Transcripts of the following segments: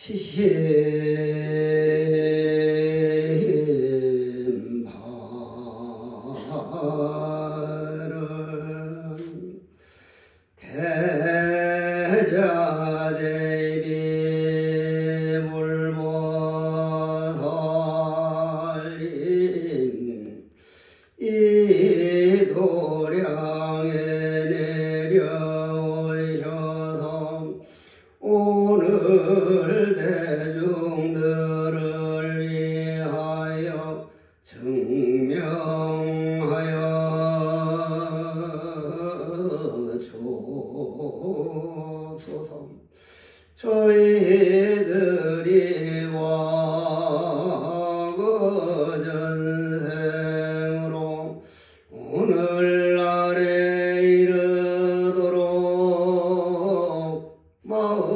치신바른 대자대비 불보살님 이 도량에 내려오셔서 오늘 대중들을 위하여 증명하여 주소서. 저희들이 과거 전생으로 오늘날에 이르도록 마음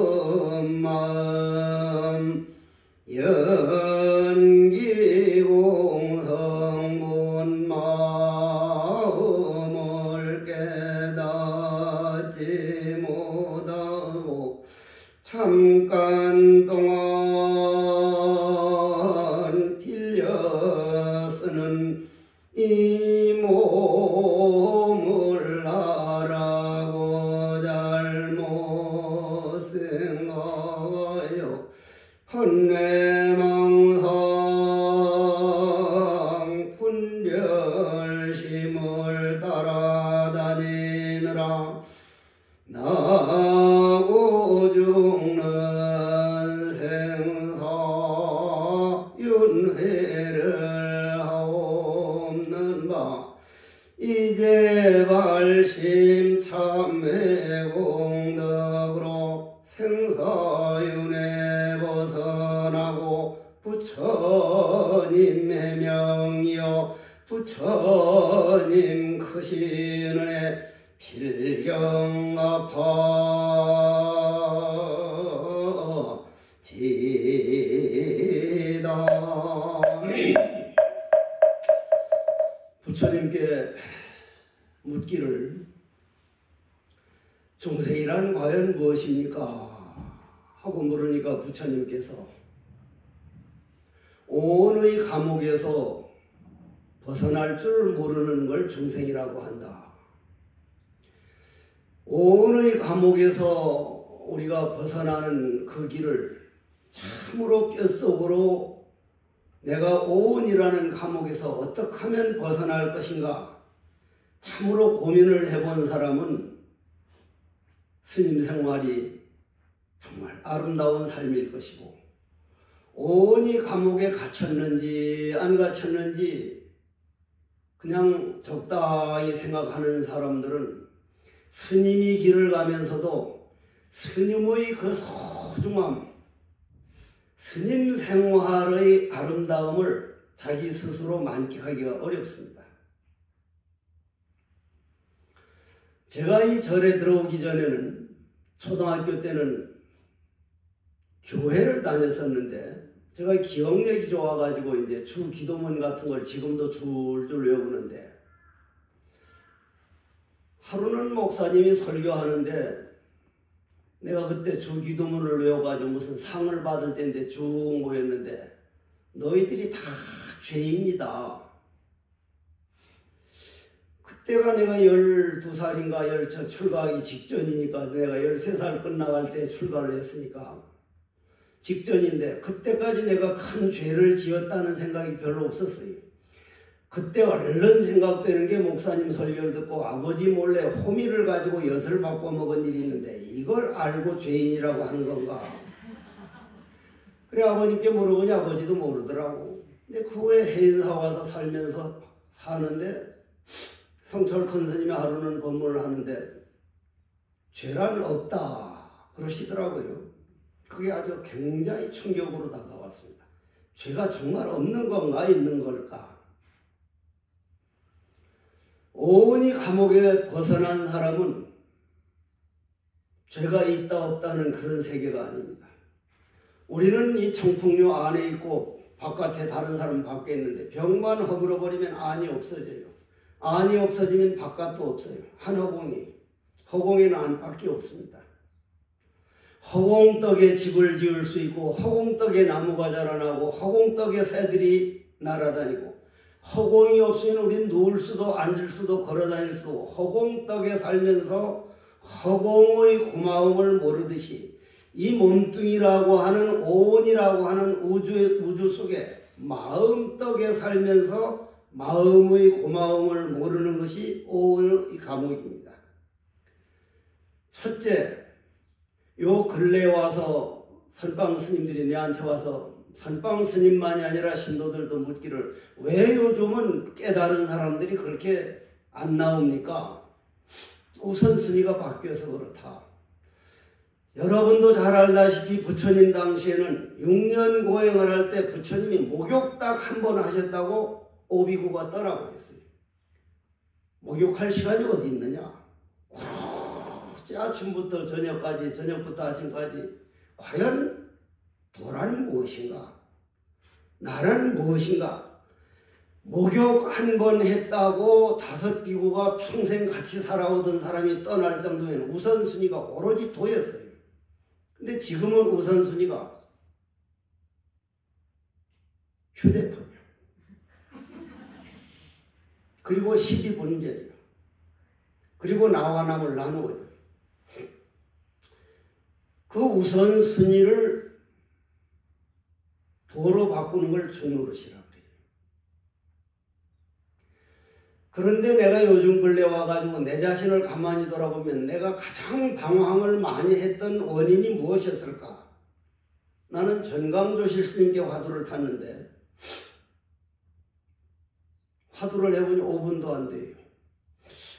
연기공성본 마음을 깨닫지 못하고 잠깐 동안 빌려 쓰는 이 몸을 하라고 잘못 생각하여 헌내망상 분별심을 따라다니느라 나고 죽는 생사 윤회를 하옵는 바 이제 발심 참회 공덕으로 생사윤회 벗어나고 부처님의 명이여 부처님 크신 은혜 필경아파지다. 부처님께 묻기를 중생이란 과연 무엇입니까? 하고 물으니까 부처님께서 온의 감옥에서 벗어날 줄 모르는 걸 중생이라고 한다. 온의 감옥에서 우리가 벗어나는 그 길을 참으로 뼛속으로 내가 온이라는 감옥에서 어떻게 하면 벗어날 것인가 참으로 고민을 해본 사람은 스님 생활이 정말 아름다운 삶일 것이고 온이 감옥에 갇혔는지 안 갇혔는지 그냥 적당히 생각하는 사람들은 스님이 길을 가면서도 스님의 그 소중함, 스님 생활의 아름다움을 자기 스스로 만끽하기가 어렵습니다. 제가 이 절에 들어오기 전에는 초등학교 때는 교회를 다녔었는데 제가 기억력이 좋아가지고 이제 주 기도문 같은 걸 지금도 줄줄 외우는데 하루는 목사님이 설교하는데 내가 그때 주 기도문을 외워가지고 무슨 상을 받을 때인데 쭉 모였는데 너희들이 다 죄인이다. 그때가 내가 12살인가 출가하기 직전이니까 내가 13살 끝나갈 때 출가를 했으니까 직전인데 그때까지 내가 큰 죄를 지었다는 생각이 별로 없었어요. 그때 얼른 생각되는 게 목사님 설교를 듣고 아버지 몰래 호미를 가지고 엿을 바꿔 먹은 일이 있는데 이걸 알고 죄인이라고 하는 건가. 그래 아버님께 물어보니 아버지도 모르더라고. 근데 그 후에 해인사 와서 살면서 사는데 성철 큰 스님이 하루는 법문을 하는데 죄란 없다 그러시더라고요. 그게 아주 굉장히 충격으로 다가왔습니다. 죄가 정말 없는 건가 있는 걸까? 온이 감옥에 벗어난 사람은 죄가 있다 없다는 그런 세계가 아닙니다. 우리는 이 청풍류 안에 있고 바깥에 다른 사람 밖에 있는데 병만 허물어버리면 안이 없어져요. 안이 없어지면 바깥도 없어요. 한 허공이. 허공에는 안밖에 없습니다. 허공떡에 집을 지을 수 있고 허공떡에 나무가 자라나고 허공떡에 새들이 날아다니고 허공이 없으면 우린 누울 수도 앉을 수도 걸어다닐 수도 허공떡에 살면서 허공의 고마움을 모르듯이 이 몸뚱이라고 하는 오온이라고 하는 우주 속에 마음떡에 살면서 마음의 고마움을 모르는 것이 오온의 감옥입니다. 첫째, 요 근래에 와서 선방 스님들이 내한테 와서 선방 스님만이 아니라 신도들도 묻기를 왜 요즘은 깨달은 사람들이 그렇게 안 나옵니까? 우선순위가 바뀌어서 그렇다. 여러분도 잘 알다시피 부처님 당시에는 6년 고행을 할 때 부처님이 목욕 딱 한 번 하셨다고 오비구가 떠나버렸어요. 목욕할 시간이 어디 있느냐? 아침부터 저녁까지, 저녁부터 아침까지 과연 도란 무엇인가? 나란 무엇인가? 목욕 한 번 했다고 5 비구가 평생 같이 살아오던 사람이 떠날 정도면 우선순위가 오로지 도였어요. 근데 지금은 우선순위가 휴대폰이요. 그리고 12분별이요. 그리고 나와 남을 나누어요. 그 우선순위를 도로 바꾸는 걸 중노릇이라고 그래요. 그런데 내가 요즘 근래 와가지고 내 자신을 가만히 돌아보면 내가 가장 방황을 많이 했던 원인이 무엇이었을까? 나는 전광조실 스님께 화두를 탔는데 화두를 해보니 5분도 안 돼요.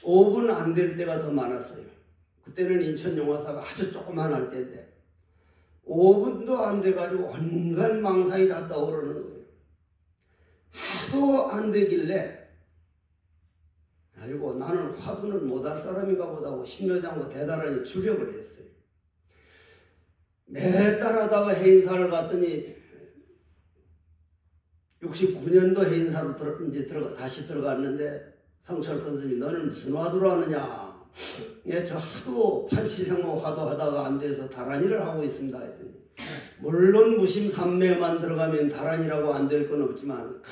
5분 안 될 때가 더 많았어요. 그때는 인천용화사가 아주 조그만할 때인데 5분도 안 돼가지고 온갖 망상이 다 떠오르는 거예요. 하도 안 되길래 아이고 나는 화두는 못할 사람인가 보다 하고 신묘장고 대단하니 주력을 했어요. 몇 달 하다가 해인사를 갔더니 69년도 해인사로 다시 들어갔는데 성철권 스님이 너는 무슨 화두를 하느냐? 예, 저 하도 판치생모 화두 하다가 안 돼서 다란이를 하고 있습니다 했더니 물론 무심삼매만 들어가면 다란이라고 안 될 건 없지만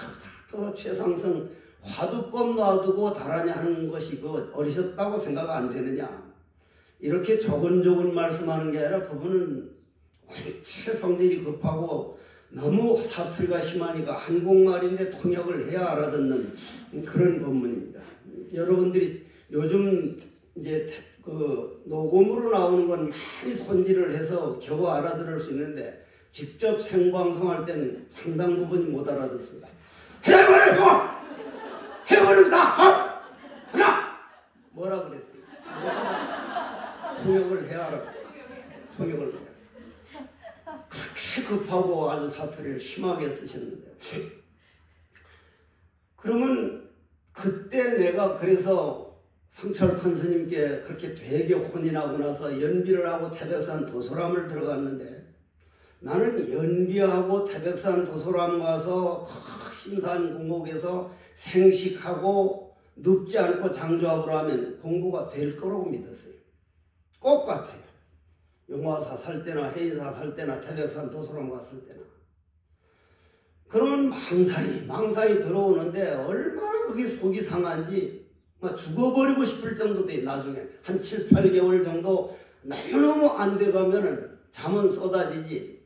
그 최상승 화두법 놔두고 다란이 하는 것이 그 어리석다고 생각 안 되느냐? 이렇게 조근조근 말씀하는 게 아니라 그분은 원체 성질이 급하고 너무 사투리가 심하니까 한국말인데 통역을 해야 알아듣는 그런 법문입니다. 여러분들이 요즘 이제 그 녹음으로 나오는 건 많이 손질을 해서 겨우 알아들을 수 있는데 직접 생방송할 때는 상당 부분이 못 알아듣습니다. 해버리고! 해버린다! 하나! 뭐라 그랬어요? 통역을 해야 알아. 통역을 해야. 그렇게 급하고 아주 사투리를 심하게 쓰셨는데 그러면 그때 내가 그래서 성철큰 스님께 그렇게 되게 혼이 나고 나서 연비를 하고 태백산 도소람을 들어갔는데 나는 연비하고 태백산 도소람 가서 심산 공곡에서 생식하고 눕지 않고 장조합으로 하면 공부가 될 거라고 믿었어요. 꼭 같아요. 용화사 살 때나 해인사 살 때나 태백산 도소람 갔을 때나. 그런 망상이 들어오는데 얼마나 그게 속이 상한지 막 죽어버리고 싶을 정도 돼. 나중에 한 7, 8개월 정도 너무너무 안 돼가면은 잠은 쏟아지지.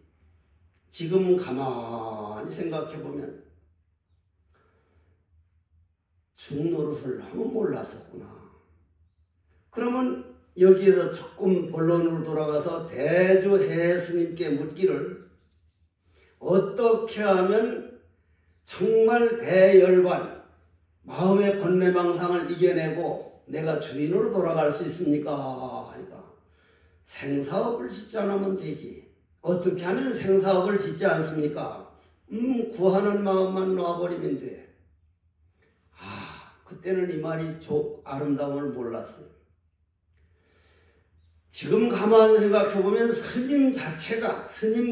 지금은 가만히 생각해보면 중노릇을 너무 몰랐었구나. 그러면 여기에서 조금 본론으로 돌아가서 대주해 스님께 묻기를 어떻게 하면 정말 대열반 마음의 번뇌망상을 이겨내고 내가 주인으로 돌아갈 수 있습니까? 하니까 생사업을 짓지 않으면 되지. 어떻게 하면 생사업을 짓지 않습니까? 구하는 마음만 놔버리면 돼. 그때는 이 말이 아름다움을 몰랐어요. 지금 가만히 생각해보면 스님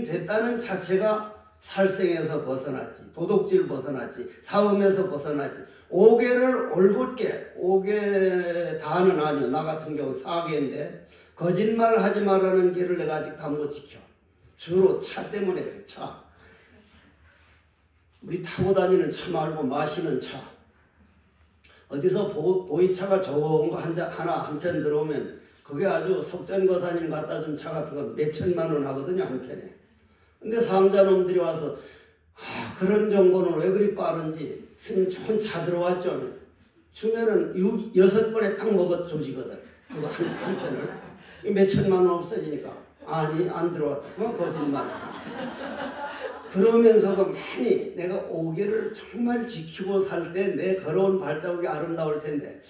됐다는 자체가 살생에서 벗어났지, 도둑질 벗어났지, 사음에서 벗어났지. 5개를 올곧게, 5개 다는 아니요. 나 같은 경우 4개인데 거짓말 하지 말라는 길을 내가 아직 다 못 지켜. 주로 차 때문에 그래. 차. 우리 타고 다니는 차 말고 마시는 차. 어디서 보이차가 좋은 거 하나 한 편 들어오면 그게 아주 석전거사님 갖다 준 차 같은 거 몇 천만 원 하거든요, 한 편에. 근데 상자놈들이 와서 그런 정보는 왜 그리 빠른지, 스님 좋은 차 들어왔죠. 주면은 6번에 딱 먹어 조지거든. 그거 한 편을. 몇 천만 원 없어지니까. 아니, 안 들어왔다. 거짓말. 그러면서도 많이 내가 5개를 정말 지키고 살 때 내 걸어온 발자국이 아름다울 텐데,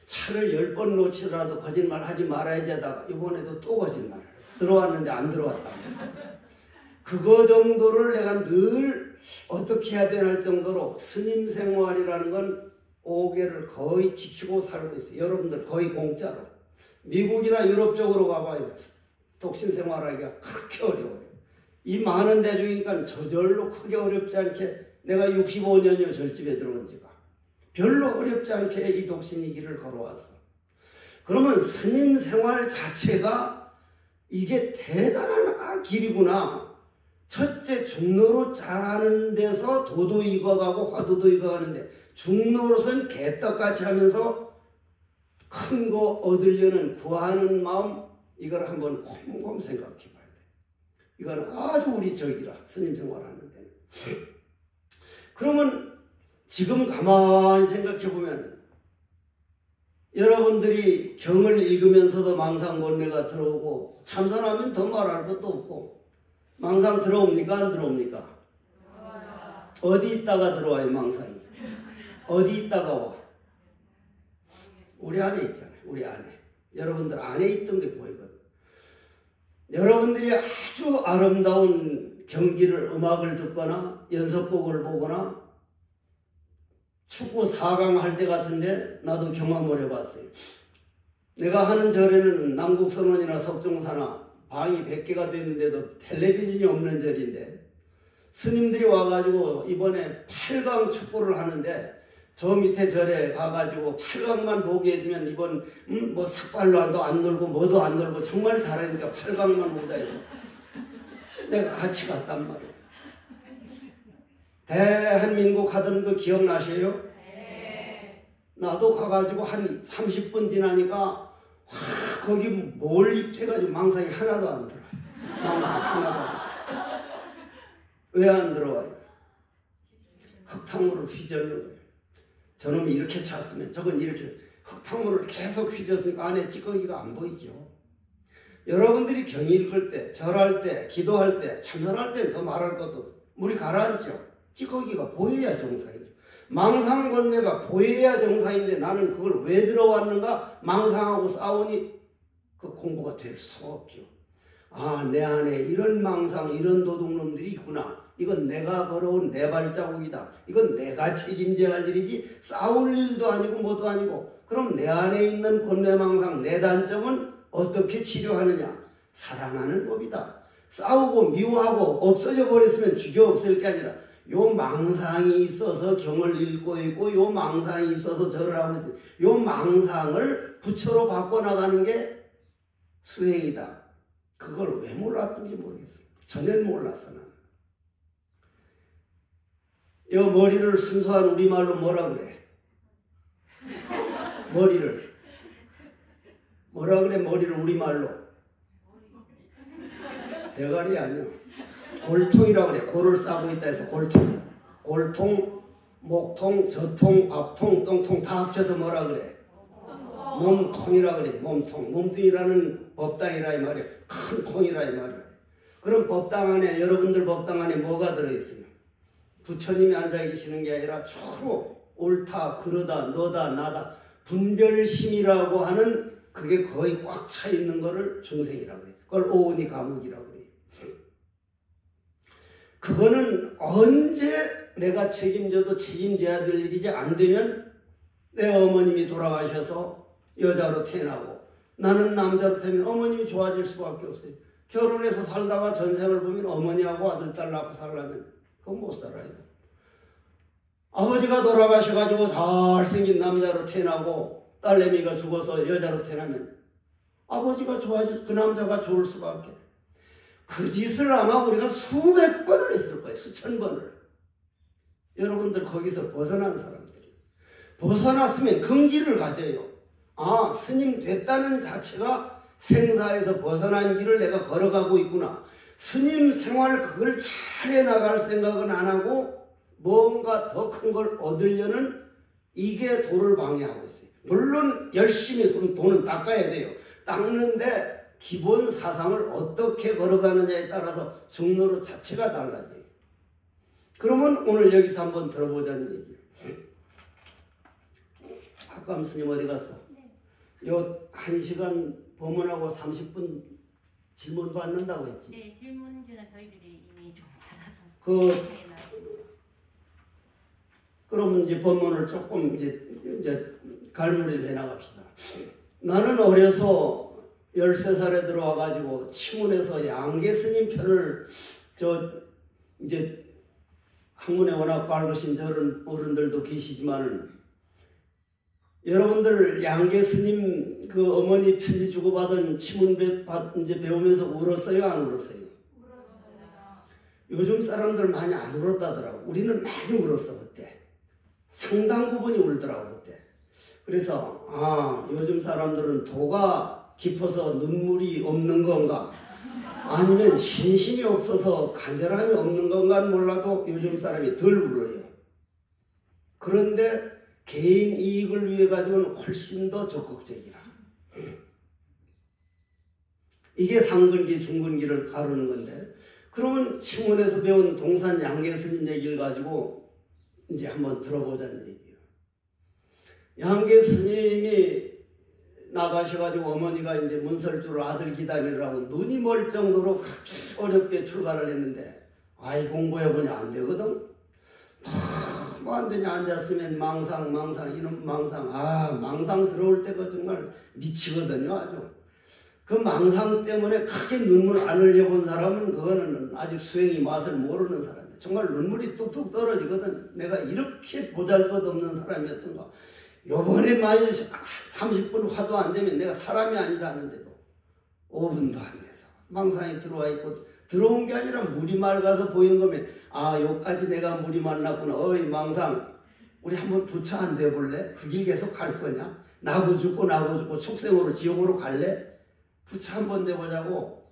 차를 10번 놓치더라도 거짓말 하지 말아야지 하다가 이번에도 또 거짓말. 들어왔는데 안 들어왔다. 그거 정도를 내가 늘 어떻게 해야 되나 할 정도로 스님 생활이라는 건 5개를 거의 지키고 살고 있어요. 여러분들 거의 공짜로. 미국이나 유럽 쪽으로 가봐요. 독신 생활하기가 그렇게 어려워요. 이 많은 대중이니까 저절로 크게 어렵지 않게, 내가 65년이요 절집에 들어온 지가. 별로 어렵지 않게 이 독신이 길을 걸어왔어. 그러면 스님 생활 자체가 이게 대단한 길이구나. 첫째, 중로로 잘하는 데서 도도 익어가고 화두도 익어가는데, 중로로선 개떡같이 하면서 큰 거 얻으려는 구하는 마음, 이걸 한번 곰곰 생각해 봐야 돼. 이건 아주 우리 적이라, 스님 생활하는데. 그러면 지금 가만히 생각해 보면 여러분들이 경을 읽으면서도 망상 본뇌가 들어오고, 참선하면 더 말할 것도 없고, 망상 들어옵니까? 안 들어옵니까? 어디 있다가 들어와요, 망상이? 어디 있다가 와? 우리 안에 있잖아요, 우리 안에. 여러분들 안에 있던 게 보이거든. 여러분들이 아주 아름다운 경기를, 음악을 듣거나 연습곡을 보거나 축구 4강 할 때 같은데 나도 경험을 해봤어요. 내가 하는 절에는 남국선원이나 석종사나 방이 100개가 됐는데도 텔레비전이 없는 절인데, 스님들이 와가지고 이번에 8강 축구를 하는데 저 밑에 절에 가가지고 8강만 보게 해주면 이번 뭐 삭발로도 안 놀고 뭐도 안 놀고 정말 잘하니까 8강만 보자 해서 내가 같이 갔단 말이에요. 대한민국 하던 거 기억나세요? 네. 나도 가가지고 한 30분 지나니까 거기 뭘 입혀가지고 망상이 하나도 안 들어요. 망상 하나도 안 들어요. 왜 안 들어와요? 흙탕물을 휘저는 거예요. 저놈이 이렇게 찼으면 저건 이렇게, 흙탕물을 계속 휘졌으니까 안에 찌꺼기가 안 보이죠. 여러분들이 경 읽을 때, 절할 때, 기도할 때, 참선할 때 더 말할 것도 물이 가라앉죠. 찌꺼기가 보여야 정상이죠. 망상 번뇌가 보여야 정상인데 나는 그걸 왜 들어왔는가? 망상하고 싸우니 그 공부가 될 수가 없죠. 아, 내 안에 이런 망상, 이런 도둑놈들이 있구나. 이건 내가 걸어온 내 발자국이다. 이건 내가 책임져야 할 일이지 싸울 일도 아니고 뭐도 아니고. 그럼 내 안에 있는 번뇌망상, 내 단점은 어떻게 치료하느냐? 사랑하는 법이다. 싸우고 미워하고 없어져 버렸으면 죽여 없앨 게 아니라 요 망상이 있어서 경을 읽고 있고, 요 망상이 있어서 절을 하고 있어요. 요 망상을 부처로 바꿔나가는 게 수행이다. 그걸 왜 몰랐던지 모르겠어요. 전혀 몰랐어 나는. 요 머리를 순수한 우리말로 뭐라 그래? 머리를 뭐라 그래? 머리를 우리말로 대가리 아니야. 골통이라고 그래. 골을 싸고 있다 해서 골통. 골통, 목통, 저통, 밥통, 똥통 다 합쳐서 뭐라 그래? 몸통이라 그래. 몸통. 몸뚱이라는 법당이라 이 말이야. 큰 통이라 이 말이야. 그럼 법당 안에, 여러분들 법당 안에 뭐가 들어있어요? 부처님이 앉아 계시는 게 아니라 주로 옳다, 그러다, 너다, 나다, 분별심이라고 하는 그게 거의 꽉 차 있는 거를 중생이라고 그래. 그걸 오온이 감옥이라고 그래. 그거는 언제 내가 책임져도 책임져야 될 일이지, 안 되면 내 어머님이 돌아가셔서 여자로 태어나고 나는 남자로 태어나면 어머님이 좋아질 수밖에 없어요. 결혼해서 살다가 전생을 보면 어머니하고 아들, 딸 낳고 살려면 그건 못 살아요. 아버지가 돌아가셔가지고 잘생긴 남자로 태어나고 딸내미가 죽어서 여자로 태어나면 아버지가 좋아질 그 남자가 좋을 수밖에. 그 짓을 아마 우리가 수백 번을 했을 거예요. 수천 번을. 여러분들 거기서 벗어난 사람들이. 벗어났으면 긍지를 가져요. 아, 스님 됐다는 자체가 생사에서 벗어난 길을 내가 걸어가고 있구나. 스님 생활 그걸 잘 해나갈 생각은 안 하고 뭔가 더 큰 걸 얻으려는 이게 도를 방해하고 있어요. 물론 열심히 돈은 닦아야 돼요. 닦는데 기본 사상을 어떻게 걸어가느냐에 따라서 중로로 자체가 달라져요. 그러면 오늘 여기서 한번 들어보자는 얘기예요. 학감 스님 어디 갔어? 요 1시간 법문하고 30분 질문 받는다고 했지? 네, 질문지는 저희들이 이미 좀 받아서. 그럼 이제 법문을 조금 이제 갈무리를 해 나갑시다. 나는 어려서 13살에 들어와가지고 치문에서 양계 스님 편을 이제 학문에 워낙 밝으신 저런 어른들도 계시지만은 여러분들 양계 스님 그 어머니 편지 주고받은 치문 이제 배우면서 울었어요? 안 울었어요? 울었어요. 요즘 사람들 많이 안 울었다더라고. 우리는 많이 울었어 그때. 상당 부분이 울더라고 그때. 그래서 아 요즘 사람들은 도가 깊어서 눈물이 없는 건가? 아니면 신심이 없어서 간절함이 없는 건가는 몰라도 요즘 사람이 덜 울어요. 그런데 개인 이익을 위해 가지고는 훨씬 더 적극적이라. 이게 상근기, 중근기를 가르는 건데 그러면 칭원에서 배운 동산 양계 스님 얘기를 가지고 이제 한번 들어보자는 얘기예요. 양계 스님이 나가셔가지고 어머니가 이제 문설주로 아들 기다리라고 눈이 멀 정도로 그렇게 어렵게 출발을 했는데 아이 공부해보니 안 되거든. 뭐 안 되냐 앉았으면 망상 이놈 망상 망상 들어올 때가 정말 미치거든요 아주. 그 망상 때문에 크게 눈물 안 흘려본 사람은 그거는 아직 수행이 맛을 모르는 사람이에요. 정말 눈물이 뚝뚝 떨어지거든. 내가 이렇게 보잘것없는 사람이었던가. 요번에 만일 30분 화도 안 되면 내가 사람이 아니다 하는데도 5분도 안 돼서 망상이 들어와 있고 들어온 게 아니라 물이 맑아서 보이는 거면 아 요까지 내가 물이 맑았구나. 어이 망상 우리 한번 부처 안 돼볼래? 그 길 계속 갈 거냐? 나고 죽고 축생으로 지옥으로 갈래? 부처 한번 돼보자고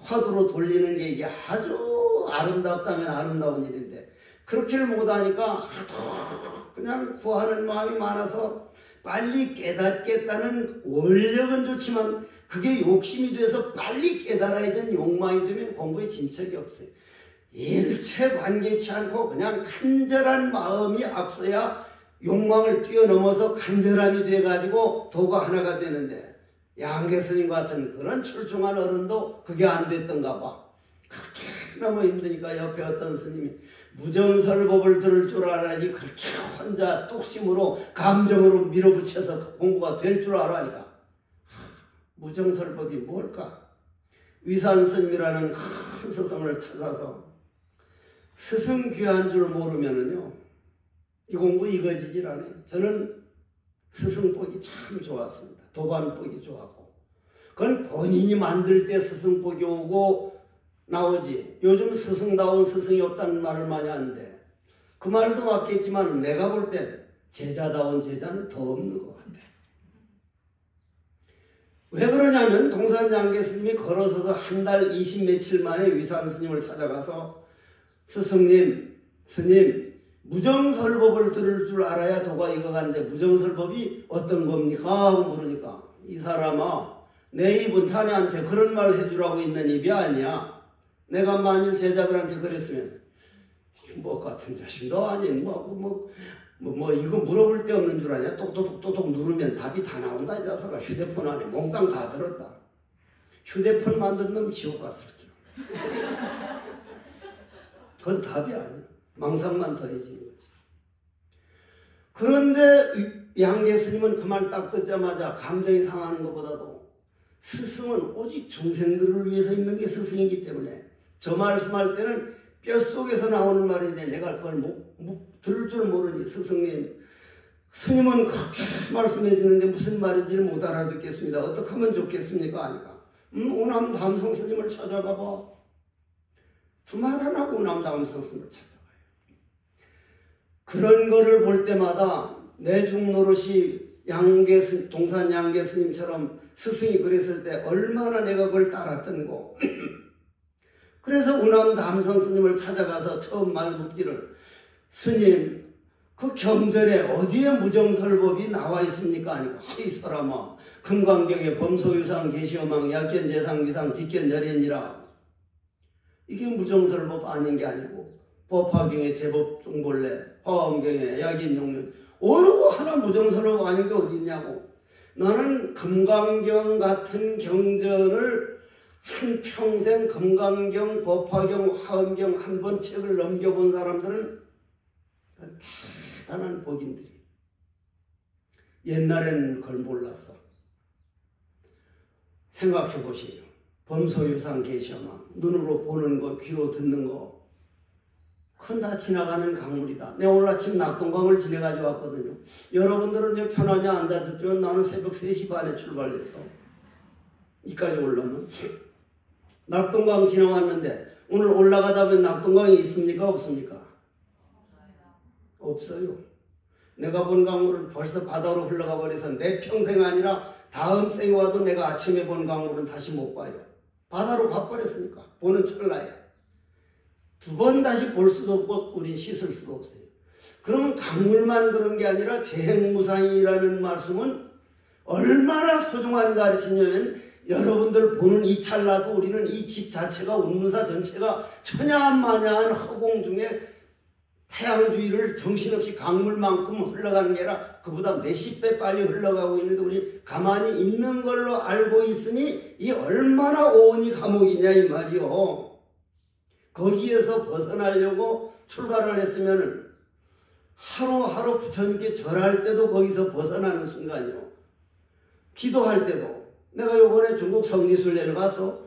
화두로 돌리는 게 이게 아주 아름답다면 아름다운 일인데 그렇게를 못하니까 하도 그냥 구하는 마음이 많아서 빨리 깨닫겠다는 원력은 좋지만 그게 욕심이 돼서 빨리 깨달아야 되는 욕망이 되면 공부에 진척이 없어요. 일체 관계치 않고 그냥 간절한 마음이 앞서야 욕망을 뛰어넘어서 간절함이 돼가지고 도가 하나가 되는데 양계 스님 같은 그런 출중한 어른도 그게 안 됐던가 봐. 그렇게 너무 힘드니까 옆에 어떤 스님이 무정설법을 들을 줄 알아야지 그렇게 혼자 뚝심으로 감정으로 밀어붙여서 공부가 될 줄 알아니까. 무정설법이 뭘까? 위산 스님이라는 큰 스승을 찾아서 스승 귀한 줄 모르면은요 이 공부 이거지질 않아요. 저는 스승복이 참 좋았습니다. 도반복이 좋았고 그건 본인이 만들 때 스승복이 오고 나오지. 요즘 스승다운 스승이 없다는 말을 많이 하는데 그 말도 맞겠지만 내가 볼 때 제자다운 제자는 더 없는 것 같아. 왜 그러냐면 동산양계 스님이 걸어서서 한 달 20 며칠 만에 위산 스님을 찾아가서 스승님, 스님 무정설법을 들을 줄 알아야 도가 익어가는데 무정설법이 어떤 겁니까? 하고 물으니까 이 사람아 내 입은 자네한테 그런 말 해주라고 있는 입이 아니야. 내가 만일 제자들한테 그랬으면 뭐 같은 자식도 아닌 뭐 이거 물어볼 데 없는 줄 아냐? 똑똑똑똑 누르면 답이 다 나온다 이 자식아. 휴대폰 안에 몽땅 다 들었다. 휴대폰 만든 놈 지옥 갔을 게. 그건 답이 아니야. 망상만 더해지는 거지. 그런데 양계 스님은 그 말 딱 듣자마자 감정이 상하는 것보다도 스승은 오직 중생들을 위해서 있는 게 스승이기 때문에 저 말씀할 때는 뼛속에서 나오는 말인데 내가 그걸 들을 줄 모르니 스님은 그렇게 말씀해 주는데 무슨 말인지를 못 알아듣겠습니다. 어떻게 하면 좋겠습니까? 아니까 오남 담성 스님을 찾아가봐. 두 말 안 하고 오남 담성 스님을 찾아가요. 그런 거를 볼 때마다 내중 노릇이 동산 양계 스님처럼 스승이 그랬을 때 얼마나 내가 그걸 따랐던고. 그래서 우남 담성 스님을 찾아가서 처음 말 묻기를, 스님 그 경전에 어디에 무정설법이 나와 있습니까? 아니까, 하이 사람아, 금강경에 범소유상 계시어망 약견재상기상 직견열연이라. 이게 무정설법 아닌 게 아니고 법화경에 제법종본래, 화엄경에 약인용륜, 어느 거 하나 무정설법 아닌 게 어디 있냐고. 나는 금강경 같은 경전을 한평생 금강경, 법화경, 화엄경 한 번 책을 넘겨본 사람들은 대단한 복인들이. 옛날에는 그걸 몰랐어. 생각해 보시오. 범소유상 계시어만 눈으로 보는 거, 귀로 듣는 거, 그건 다 지나가는 강물이다. 내가 오늘 아침 낙동강을 지내가지고 왔거든요. 여러분들은 이제 편하게 앉아 듣지만 나는 새벽 3시 반에 출발했어. 이까지 올라오면. 낙동강 지나왔는데 오늘 올라가다 보면 낙동강이 있습니까? 없습니까? 없어요. 내가 본 강물은 벌써 바다로 흘러가 버려서 내 평생 아니라 다음 생에 와도 내가 아침에 본 강물은 다시 못 봐요. 바다로 가버렸으니까. 보는 찰나에. 두 번 다시 볼 수도 없고 우린 씻을 수도 없어요. 그러면 강물만 그런 게 아니라 재행무상이라는 말씀은 얼마나 소중한 가르치냐면, 여러분들 보는 이 찰나도 우리는 이 집 자체가, 운무사 전체가 천야만야한 허공 중에 태양주위를 정신없이 강물만큼 흘러가는 게 아니라 그보다 몇십 배 빨리 흘러가고 있는데 우리 가만히 있는 걸로 알고 있으니 이 얼마나 오온이 감옥이냐 이 말이요. 거기에서 벗어나려고 출가를 했으면은 하루하루 부처님께 절할 때도 거기서 벗어나는 순간이요. 기도할 때도. 내가 요번에 중국 성리순례를 가서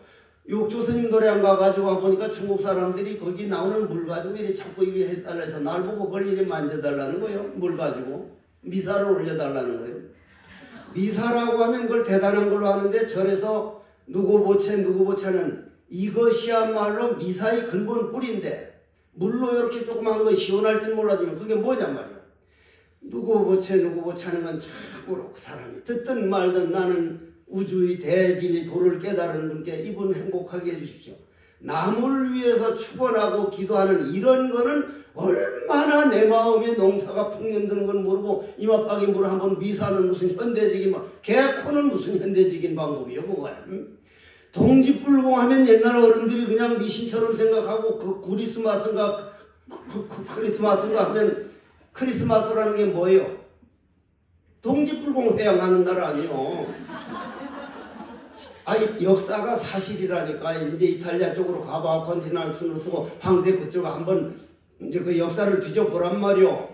육조스님 노래방 가가지고 와보니까 중국 사람들이 거기 나오는 물 가지고 이리 자꾸 이리 해달라 해서 날 보고 그걸 이리 만져달라는 거예요. 물 가지고. 미사를 올려달라는 거예요. 미사라고 하면 그걸 대단한 걸로 하는데 절에서 누구 보채는 이것이야말로 미사의 근본 뿌리인데, 물로 이렇게 조그만 거 시원할지는 몰라도 그게 뭐냔 말이야. 누구 보채 하는 건 참으로 그 사람이 듣든 말든 나는 우주의 대진이 도를 깨달은 분께 이분 행복하게 해주십시오. 남을 위해서 축원하고 기도하는 이런 거는 얼마나 내 마음에 농사가 풍년드는 건 모르고 이마박이 물 한번 미사는 무슨 현대적인 개코는 무슨 현대적인 방법이요 그거야. 응? 동지불공하면 옛날 어른들이 그냥 미신처럼 생각하고 그 크리스마스인가 하면 크리스마스라는 게 뭐예요? 동지불공 회양하는 나라 아니에요. 아니 역사가 사실이라니까. 이제 이탈리아 쪽으로 가봐 컨티넌스를 쓰고 황제 그쪽 한번 이제 그 역사를 뒤져보란 말이오.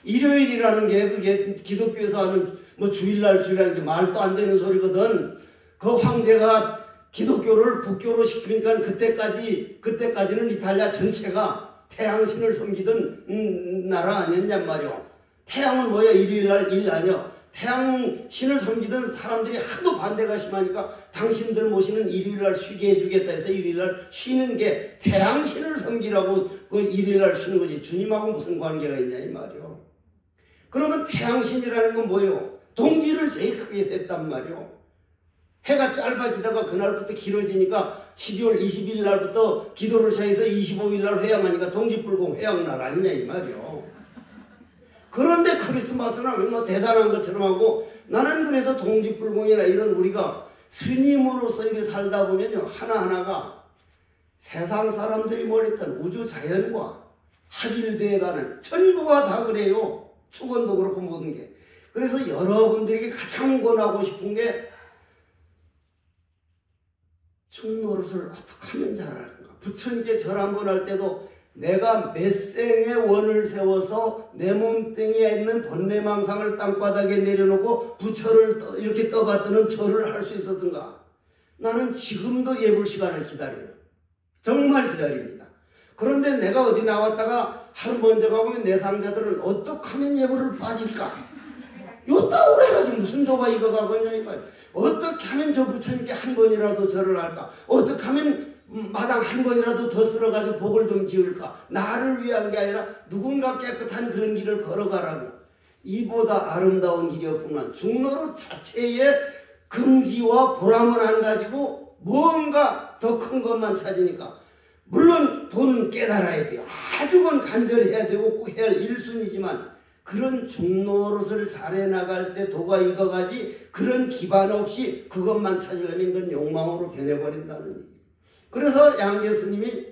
일요일이라는 게 그게 기독교에서 하는 뭐 주일이라는 게 말도 안 되는 소리거든. 그 황제가 기독교를 국교로 시키니까 그때까지는 이탈리아 전체가 태양신을 섬기던 나라 아니었냔 말이오. 태양은 뭐야? 일요일날 일 아니야. 태양신을 섬기던 사람들이 하도 반대가 심하니까 당신들 모시는 일요일날 쉬게 해주겠다 해서 일요일날 쉬는 게 태양신을 섬기라고 그 일요일날 쉬는 거지 주님하고 무슨 관계가 있냐 이 말이요. 그러면 태양신이라는 건 뭐예요? 동지를 제일 크게 했단 말이요. 해가 짧아지다가 그날부터 길어지니까 12월 20일 날부터 기도를 시작해서 25일 날 회양하니까 동지불공 회양날 아니냐 이 말이요. 그런데 크리스마스는 하면 뭐 대단한 것처럼 하고, 나는 그래서 동지불공이나 이런 우리가 스님으로서 이렇게 살다 보면요, 하나하나가 세상 사람들이 뭐랬던 우주 자연과 합일되어 가는 전부가 다 그래요. 축원도 그렇고 모든 게. 그래서 여러분들에게 가장 권하고 싶은 게 축노릇을 어떻게 하면 잘할까. 부처님께 절 한 번 할 때도 내가 몇 생의 원을 세워서 내 몸뚱이에 있는 번뇌망상을 땅바닥에 내려놓고 부처를 이렇게 떠받드는 절을 할 수 있었는가. 나는 지금도 예불 시간을 기다려요. 정말 기다립니다. 그런데 내가 어디 나왔다가 하루 먼저 가보면 내상자들은 어떻게 하면 예불을 빠질까? 요따오로 해가지고 무슨 도가 이거 가겠냐 이 말이야. 어떻게 하면 저 부처님께 한 번이라도 절을 할까? 어떻게 하면 마당 한 번이라도 더 쓸어가지고 복을 좀 지을까? 나를 위한 게 아니라 누군가 깨끗한 그런 길을 걸어가라고. 이보다 아름다운 길이 없구나. 중로로 자체의 긍지와 보람은 안 가지고 뭔가 더 큰 것만 찾으니까. 물론 돈 깨달아야 돼요. 아주 간절해야 되고 꼭 해야 할 일순이지만 그런 중노릇을 잘해 나갈 때 도가 익어가지 그런 기반 없이 그것만 찾으려면 그건 욕망으로 변해버린다는 얘기. 그래서 양계 스님이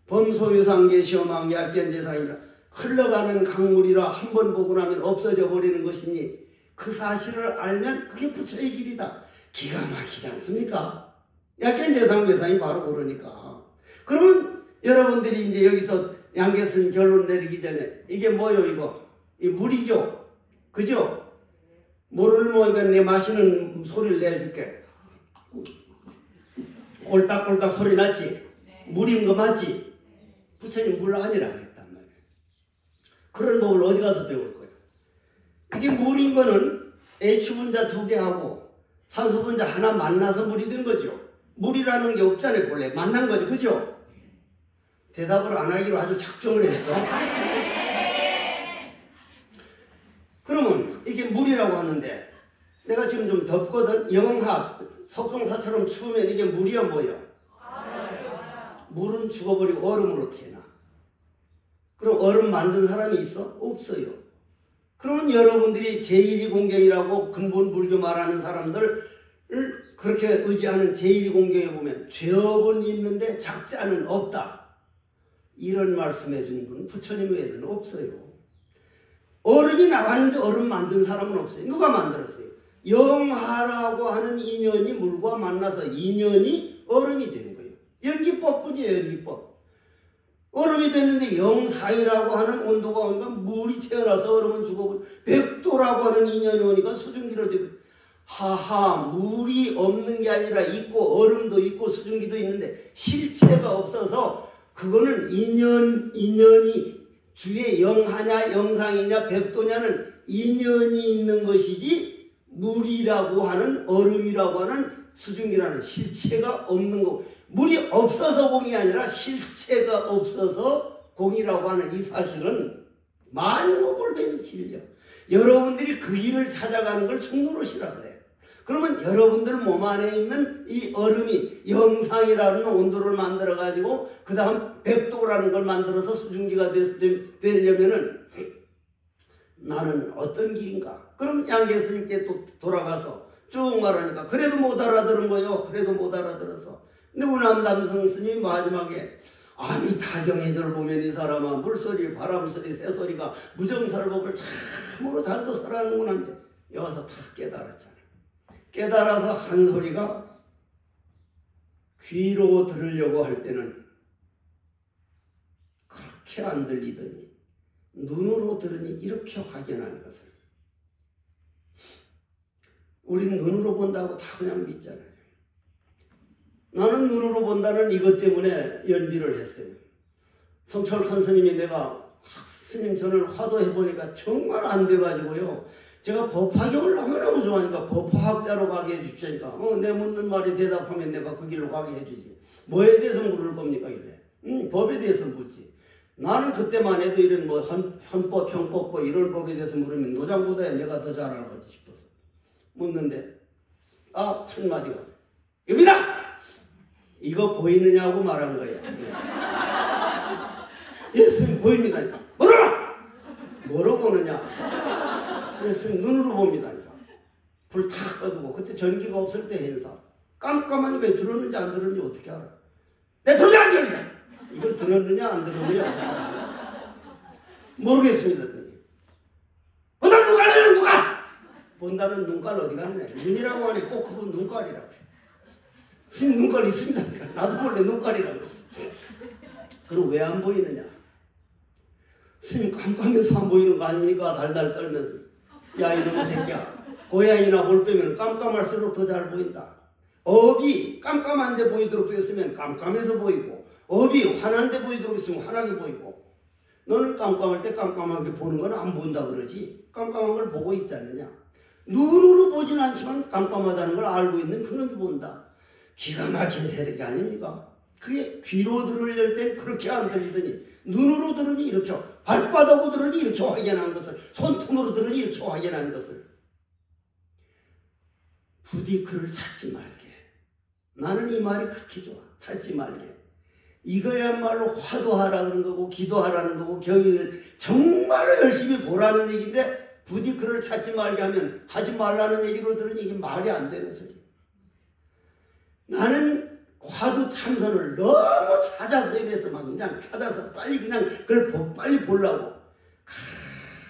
범소유상계 시험한계 약견재상이라 흘러가는 강물이라 한 번 보고 나면 없어져 버리는 것이니 그 사실을 알면 그게 부처의 길이다. 기가 막히지 않습니까? 약견재상계상이 바로 그러니까. 그러면 여러분들이 이제 여기서 양계 스님 결론 내리기 전에 이게 뭐요 이거? 이 물이죠? 그죠? 물을 모으니까 내 마시는 소리를 내줄게. 꼴딱꼴딱 소리 났지? 물인 거 맞지? 부처님 물 아니라 그랬단 말이야. 그런 법을 어디 가서 배울 거야? 이게 물인 거는 H분자 2개하고 산소분자 하나 만나서 물이 된 거죠. 물이라는 게 없잖아요. 본래 만난 거죠. 그죠? 대답을 안 하기로 아주 작정을 했어. 그러면 이게 물이라고 하는데 내가 지금 좀 덥거든. 영하 석종사처럼 추우면 이게 물이야 뭐야? 물은 죽어버리고 얼음으로 태어나. 그럼 얼음 만든 사람이 있어? 없어요. 그러면 여러분들이 제1위 공경이라고 근본 불교 말하는 사람들을 그렇게 의지하는 제1위 공경에 보면 죄업은 있는데 작자는 없다. 이런 말씀해 주는 분은 부처님 외에는 없어요. 얼음이 나왔는데 얼음 만든 사람은 없어요. 누가 만들었어요? 영하라고 하는 인연이 물과 만나서 인연이 얼음이 된 거예요. 연기법뿐이에요. 연기법. 얼음이 됐는데 영상이라고 하는 온도가 오니까 물이 태어나서 얼음은 죽어버리고 백도라고 하는 인연이 오니까 수증기로 되고 하하 물이 없는 게 아니라 있고 얼음도 있고 수증기도 있는데 실체가 없어서 그거는 인연이 주의 영하냐 영상이냐 백도냐는 인연이 있는 것이지 물이라고 하는 얼음이라고 하는 수증기라는 실체가 없는 거고 물이 없어서 공이 아니라 실체가 없어서 공이라고 하는 이 사실은 만무불변 진리야. 여러분들이 그 길을 찾아가는 걸 총노릇이라 그래. 그러면 여러분들 몸 안에 있는 이 얼음이 영상이라는 온도를 만들어 가지고 그 다음 백도라는 걸 만들어서 수증기가 되려면은 나는 어떤 길인가? 그럼 양계 스님께 또 돌아가서 쭉 말하니까 그래도 못 알아들은 거요. 그래도 못 알아들어서. 근데 우남담성 스님이 마지막에 아니 타경애들 보면 이 사람아 물소리 바람소리 새소리가 무정설법을 참으로 잘도 살아가는구나 한데 여기서 다 깨달았잖아. 깨달아서 한 소리가 귀로 들으려고 할 때는 그렇게 안 들리더니 눈으로 들으니 이렇게 확연한 것을. 우리는 눈으로 본다고 다 그냥 믿잖아요. 나는 눈으로 본다는 이것 때문에 연비를 했어요. 성철큰 스님이 내가 스님 저는 화도해보니까 정말 안 돼가지고요. 제가 법화경을 너무너무 좋아하니까 법화학자로 가게 해주시니까 내 묻는 말에 대답하면 내가 그 길로 가게 해주지. 뭐에 대해서 물을 겁니까 이래. 법에 대해서 묻지. 나는 그때만 해도 이런 뭐 헌법, 형법 뭐 이런 법에 대해서 물으면 노장보다 내가 더 잘 알거지 싶어서 묻는데 딱 첫 마디가 여기다! 이거 보이느냐고 말한 거예요. 예수님 보입니다. 뭐라! 뭐로 보느냐? 예수님 눈으로 봅니다. 불 탁 꺼두고 그때 전기가 없을 때 행사. 깜깜하니 왜 들었는지 안 들었는지 어떻게 알아? 내 들었냐 안 들었냐? 이걸 들었느냐 안 들었느냐? 모르겠습니다. 본다는 눈깔이는 누가? 본다는 눈깔 어디 갔네? 눈이라고 하니 꼭 그건 눈깔이라고. 스님 눈깔 있습니다. 나도 원래 눈깔이라고 그랬어. 그럼 왜 안 보이느냐? 스님 깜깜해서 안 보이는 거 아닙니까? 달달 떨면서. 야 이놈의 새끼야. 고양이나 볼 빼면 깜깜할수록 더 잘 보인다. 업이 깜깜한데 보이도록 됐으면 깜깜해서 보이고 업이 환한데 보이도록 있으면 환하게 보이고, 너는 깜깜할 때 깜깜하게 보는 건 안 본다 그러지. 깜깜한 걸 보고 있지 않느냐. 눈으로 보진 않지만 깜깜하다는 걸 알고 있는 그놈이 본다. 기가 막힌 세대기 아닙니까? 그게 귀로 들으려 땐 그렇게 안 들리더니 눈으로 들으니 이렇게, 발바닥으로 들으니 이렇게 확인하는 것을, 손톱으로 들으니 이렇게 확인하는 것을. 부디 그를 찾지 말게. 나는 이 말이 그렇게 좋아. 찾지 말게. 이거야말로 화도하라는 거고 기도하라는 거고 경의를 정말로 열심히 보라는 얘기인데, 부디 그를 찾지 말게 하면 하지 말라는 얘기로 들으니 이게 말이 안 되는 소리. 나는 화두 참선을 너무 찾아서 입에서 막 그냥 찾아서 빨리 그냥 그걸 빨리 보려고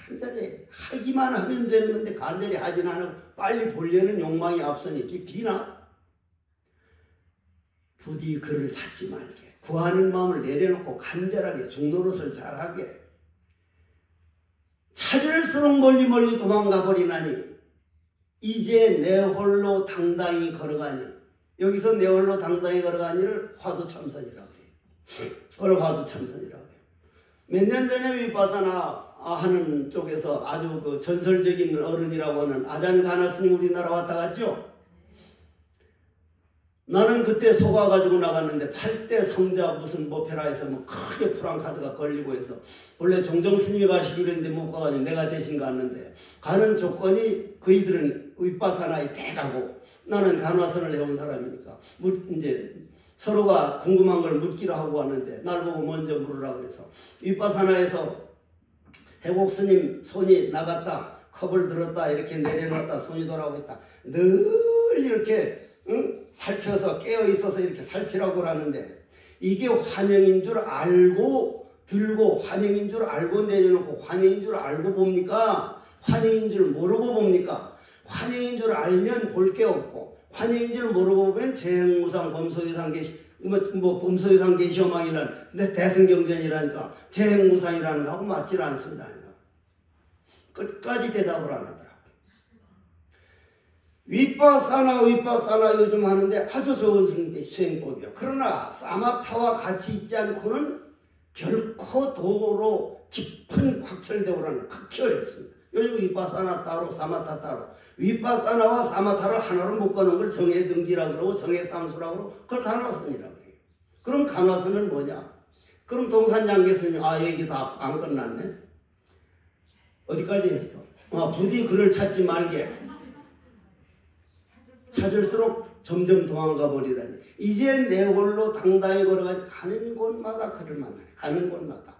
간절히 하기만 하면 되는 건데 간절히 하진 않고 빨리 보려는 욕망이 앞서니 비나. 부디 그를 찾지 말게. 구하는 마음을 내려놓고 간절하게 중노릇을 잘하게. 찾을수록 멀리 도망가 버리나니 이제 내 홀로 당당히 걸어가니. 여기서 내 홀로 당당히 걸어가니를 화두참선이라고 해요. 그걸 화두참선이라고 해요. 몇 년 전에 위파사나 하는 쪽에서 아주 그 전설적인 어른이라고 하는 아잔가나 스님 우리나라 왔다 갔죠. 나는 그때 속아가지고 나갔는데 8대 성자 무슨 오페라에서 뭐 크게 프랑카드가 걸리고 해서 원래 종종 스님이 가시기로 했는데 못 가가지고 내가 대신 갔는데, 가는 조건이 그이들은 위파사나에 대가고 나는 간화선을 해온 사람이니까 이제 서로가 궁금한 걸 묻기로 하고 왔는데 날 보고 먼저 물으라 그래서, 위파사나에서 해곡 스님 손이 나갔다 컵을 들었다 이렇게 내려놨다 손이 돌아오겠다 늘 이렇게 살펴서 깨어있어서 이렇게 살피라고 하는데, 이게 환영인 줄 알고 들고 환영인 줄 알고 내려놓고 환영인 줄 알고 봅니까? 환영인 줄 모르고 봅니까? 환영인 줄 알면 볼 게 없고, 환영인 줄 모르고 보면 재행무상 범소유상 계시 범소유상 계시오망이라는 대승경전이라니까 재행무상이라는 거하고 맞질 않습니다. 끝까지 대답을 안 하더라. 위파사나 요즘 하는데 아주 좋은 수행법이요. 그러나 사마타와 같이 있지 않고는 결코 도로 깊은 확철대오라는 극히 어렵습니다. 요즘 위파사나 따로 사마타 따로. 위파사나와 사마타를 하나로 묶어놓은 걸 정해등기라고 그러고 정해상수라고 그러고 그걸 간화선이라고 해요. 그럼 간화선은 뭐냐? 그럼 동산장계 스님 얘기 다 안 끝났네. 어디까지 했어? 부디 그를 찾지 말게. 찾을수록 점점 도망가 버리다니. 이제 내 홀로 당당히 걸어가지. 가는 곳마다 그를 만나네. 가는 곳마다.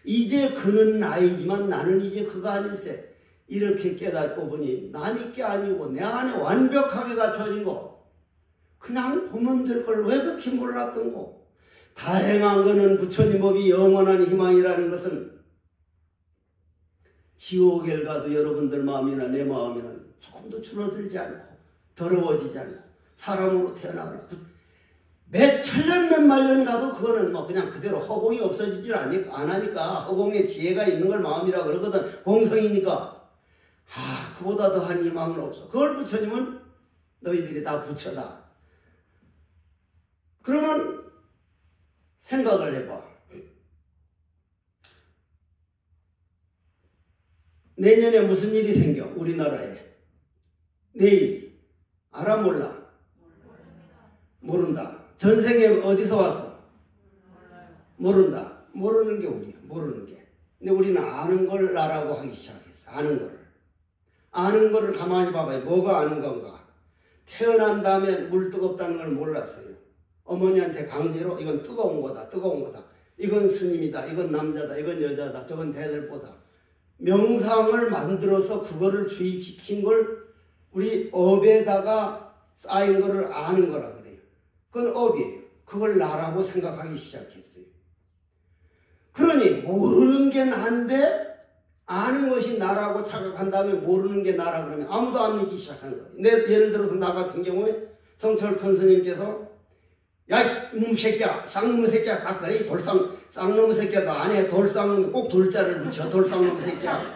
이제 그는 나이지만 나는 이제 그가 아닐세. 이렇게 깨닫고 보니 남이 게 아니고 내 안에 완벽하게 갖춰진 거. 그냥 보면 될 걸 왜 그렇게 몰랐던 거. 다행한 거는 부처님 법이 영원한 희망이라는 것은 지옥에 가도 여러분들 마음이나 내 마음이나 조금도 줄어들지 않고 더러워지지 않고 사람으로 태어나거나 몇 천년 몇 만년 가도 그거는 뭐 그냥 그대로 허공이 없어지질 않으니까 허공에 지혜가 있는 걸 마음이라 그러거든. 공성이니까. 그보다 더한 희망은 없어. 그걸 부처님은 너희들이 다 부처다. 그러면 생각을 해봐. 내년에 무슨 일이 생겨? 우리나라에. 내일. 알아 몰라? 모른다. 전생에 어디서 왔어? 모른다. 모르는 게 우리야. 모르는 게. 근데 우리는 아는 걸 나라고 하기 시작했어. 아는 거를. 아는 거를 가만히 봐봐요. 뭐가 아는 건가? 태어난 다음에 물 뜨겁다는 걸 몰랐어요. 어머니한테 강제로 이건 뜨거운 거다. 뜨거운 거다. 이건 스님이다. 이건 남자다. 이건 여자다. 저건 대들보다. 명상을 만들어서 그거를 주입시킨 걸 우리 업에다가 쌓인 거를 아는 거라 그래요. 그건 업이에요. 그걸 나라고 생각하기 시작했어요. 그러니 모르는 게 나인데 아는 것이 나라고 착각한 다음에 모르는 게 나라 그러면 아무도 안 믿기 시작한 거예요. 예를 들어서 나 같은 경우에 성철 큰 스님께서 야 이놈 새끼야 쌍놈 새끼야 딱 그래 쌍놈 새끼야 너 안 해 돌쌍놈 꼭 돌자를 붙여 돌쌍놈 새끼야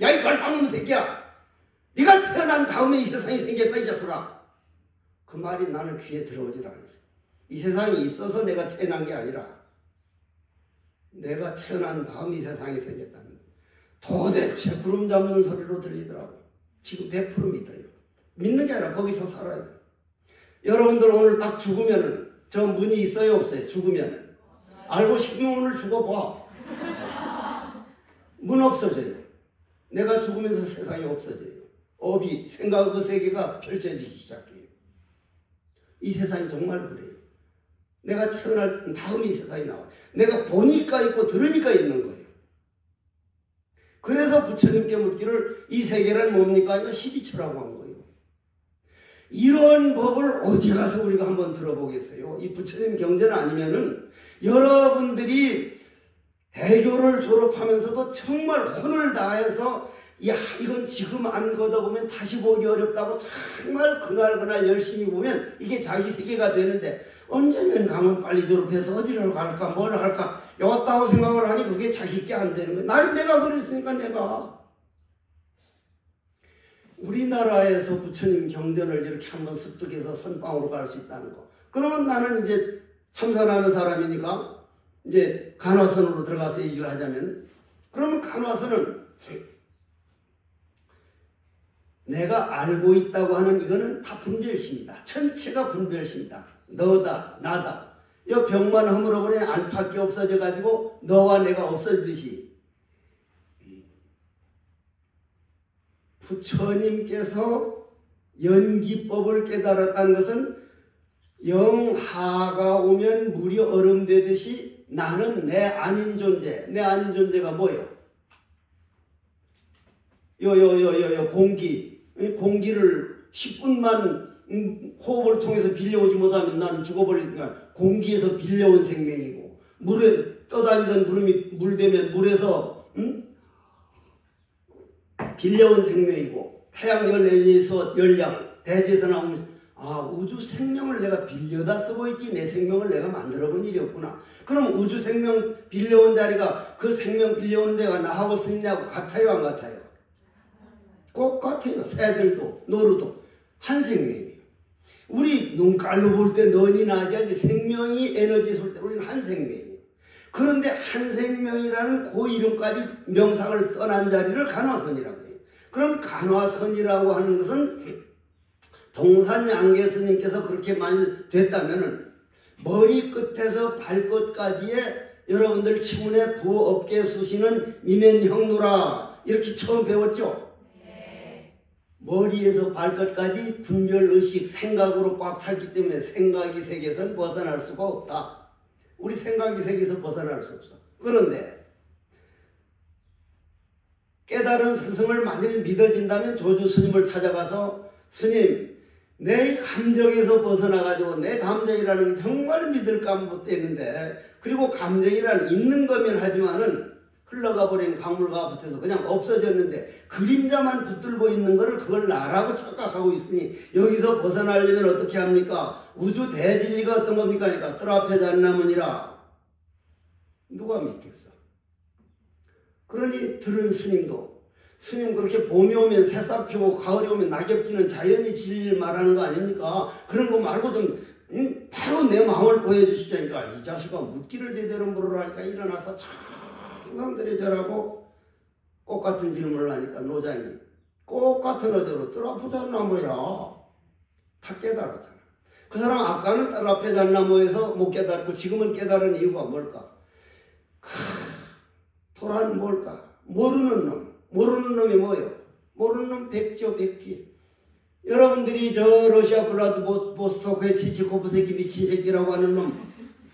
야 이 돌쌍놈 새끼야 네가 태어난 다음에 이 세상이 생겼다 이 자식아. 그 말이 나는 귀에 들어오질 않았어요. 이 세상이 있어서 내가 태어난 게 아니라 내가 태어난 다음 이 세상이 생겼다는 거예요. 도대체 구름 잡는 소리로 들리더라고. 지금 100% 믿어요. 믿는 게 아니라 거기서 살아요. 여러분들 오늘 딱 죽으면은 저 문이 있어요 없어요? 죽으면은 알고 싶으면 오늘 죽어봐. 문 없어져요. 내가 죽으면서 세상이 없어져요. 업이 생각 그 세계가 펼쳐지기 시작해요. 이 세상이 정말 그래요. 내가 태어날 다음 이 세상이 나와. 내가 보니까 있고 들으니까 있는 거예요. 그래서 부처님께 묻기를 이 세계란 뭡니까? 12처라고 한 거예요. 이런 법을 어디 가서 우리가 한번 들어보겠어요? 이 부처님 경전 아니면은 여러분들이 대교를 졸업하면서도 정말 혼을 다해서 야 이건 지금 안 걷어보면 다시 보기 어렵다고 정말 그날 열심히 보면 이게 자기 세계가 되는데 언제면 가면 빨리 졸업해서 어디를 갈까 뭘 할까 요렇다고 생각을 하니 그게 자기께 안 되는 거예요. 내가 그랬으니까 내가. 우리나라에서 부처님 경전을 이렇게 한번 습득해서 선방으로 갈 수 있다는 거. 그러면 나는 이제 참선하는 사람이니까 이제 간화선으로 들어가서 얘기를 하자면 그러면 간화선은 내가 알고 있다고 하는 이거는 다 분별심이다. 전체가 분별심이다. 너다 나다. 이 병만 허물어버리면 안팎이 없어져 가지고 너와 내가 없어지듯이 부처님께서 연기법을 깨달았다는 것은 영하가 오면 물이 얼음 되듯이 나는 내 아닌 존재. 내 아닌 존재가 뭐예요? 공기. 공기를 10분만 호흡을 통해서 빌려오지 못하면 나는 죽어버리니까 공기에서 빌려온 생명이고 물에 떠다니던 물이 되면 물에서 빌려온 생명이고 태양 열에서 열량 대지에서 나오면 우주 생명을 내가 빌려다 쓰고 있지 내 생명을 내가 만들어 본 일이 없구나. 그럼 우주 생명 빌려온 자리가 그 생명 빌려오는 데가 나하고 스님하고 같아요 안 같아요? 꼭 같아요. 새들도 노루도 한 생명이에요. 우리 눈깔로 볼 때 너니 나지 생명이 에너지 쏠 때 우리는 한 생명이에요. 그런데 한 생명이라는 그 이름까지 명상을 떠난 자리를 간화선이라고 해요. 그럼 간화선이라고 하는 것은 동산양계 스님께서 그렇게 많이 됐다면은 머리 끝에서 발끝까지의 여러분들 치문에 부업계 수시는 미면형누라 이렇게 처음 배웠죠? 머리에서 발끝까지 분별의식, 생각으로 꽉 찼기 때문에 생각이 세계에서 벗어날 수가 없다. 우리 생각이 세계에서 벗어날 수 없어. 그런데 깨달은 스승을 만일 믿어진다면 조주 스님을 찾아가서 스님 내 감정에서 벗어나가지고 내 감정이라는 게 정말 믿을까 못했는데 그리고 감정이란 있는 거면 하지만은 흘러가 버린 강물과 붙어서 그냥 없어졌는데 그림자만 붙들고 있는 거를 그걸 나라고 착각하고 있으니 여기서 벗어나려면 어떻게 합니까? 우주 대진리가 어떤 겁니까? 그러니까 뜰 앞에 잣나무니라. 누가 믿겠어? 그러니 들은 스님도 스님 그렇게 봄이 오면 새싹 피고 가을이 오면 낙엽 지는 자연이 진리를 말하는 거 아닙니까? 그런 거 말고 좀 바로 내 마음을 보여주시죠. 그러니까 이 자식아 묻기를 제대로 물으라니까 일어나서 사람들이 저라고 똑같은 질문을 하니까 노장이 똑같은 어조로 뜰 앞에 잣나무야 다 깨달았잖아. 그 사람 아까는 뜰 앞에 잣나무에서 못 깨달고 지금은 깨달은 이유가 뭘까? 토란 뭘까? 모르는 놈. 모르는 놈이 뭐예요? 모르는 놈 백지요 백지. 여러분들이 저 러시아 블라디보스토크의 치치코프 새끼 미친 새끼라고 하는 놈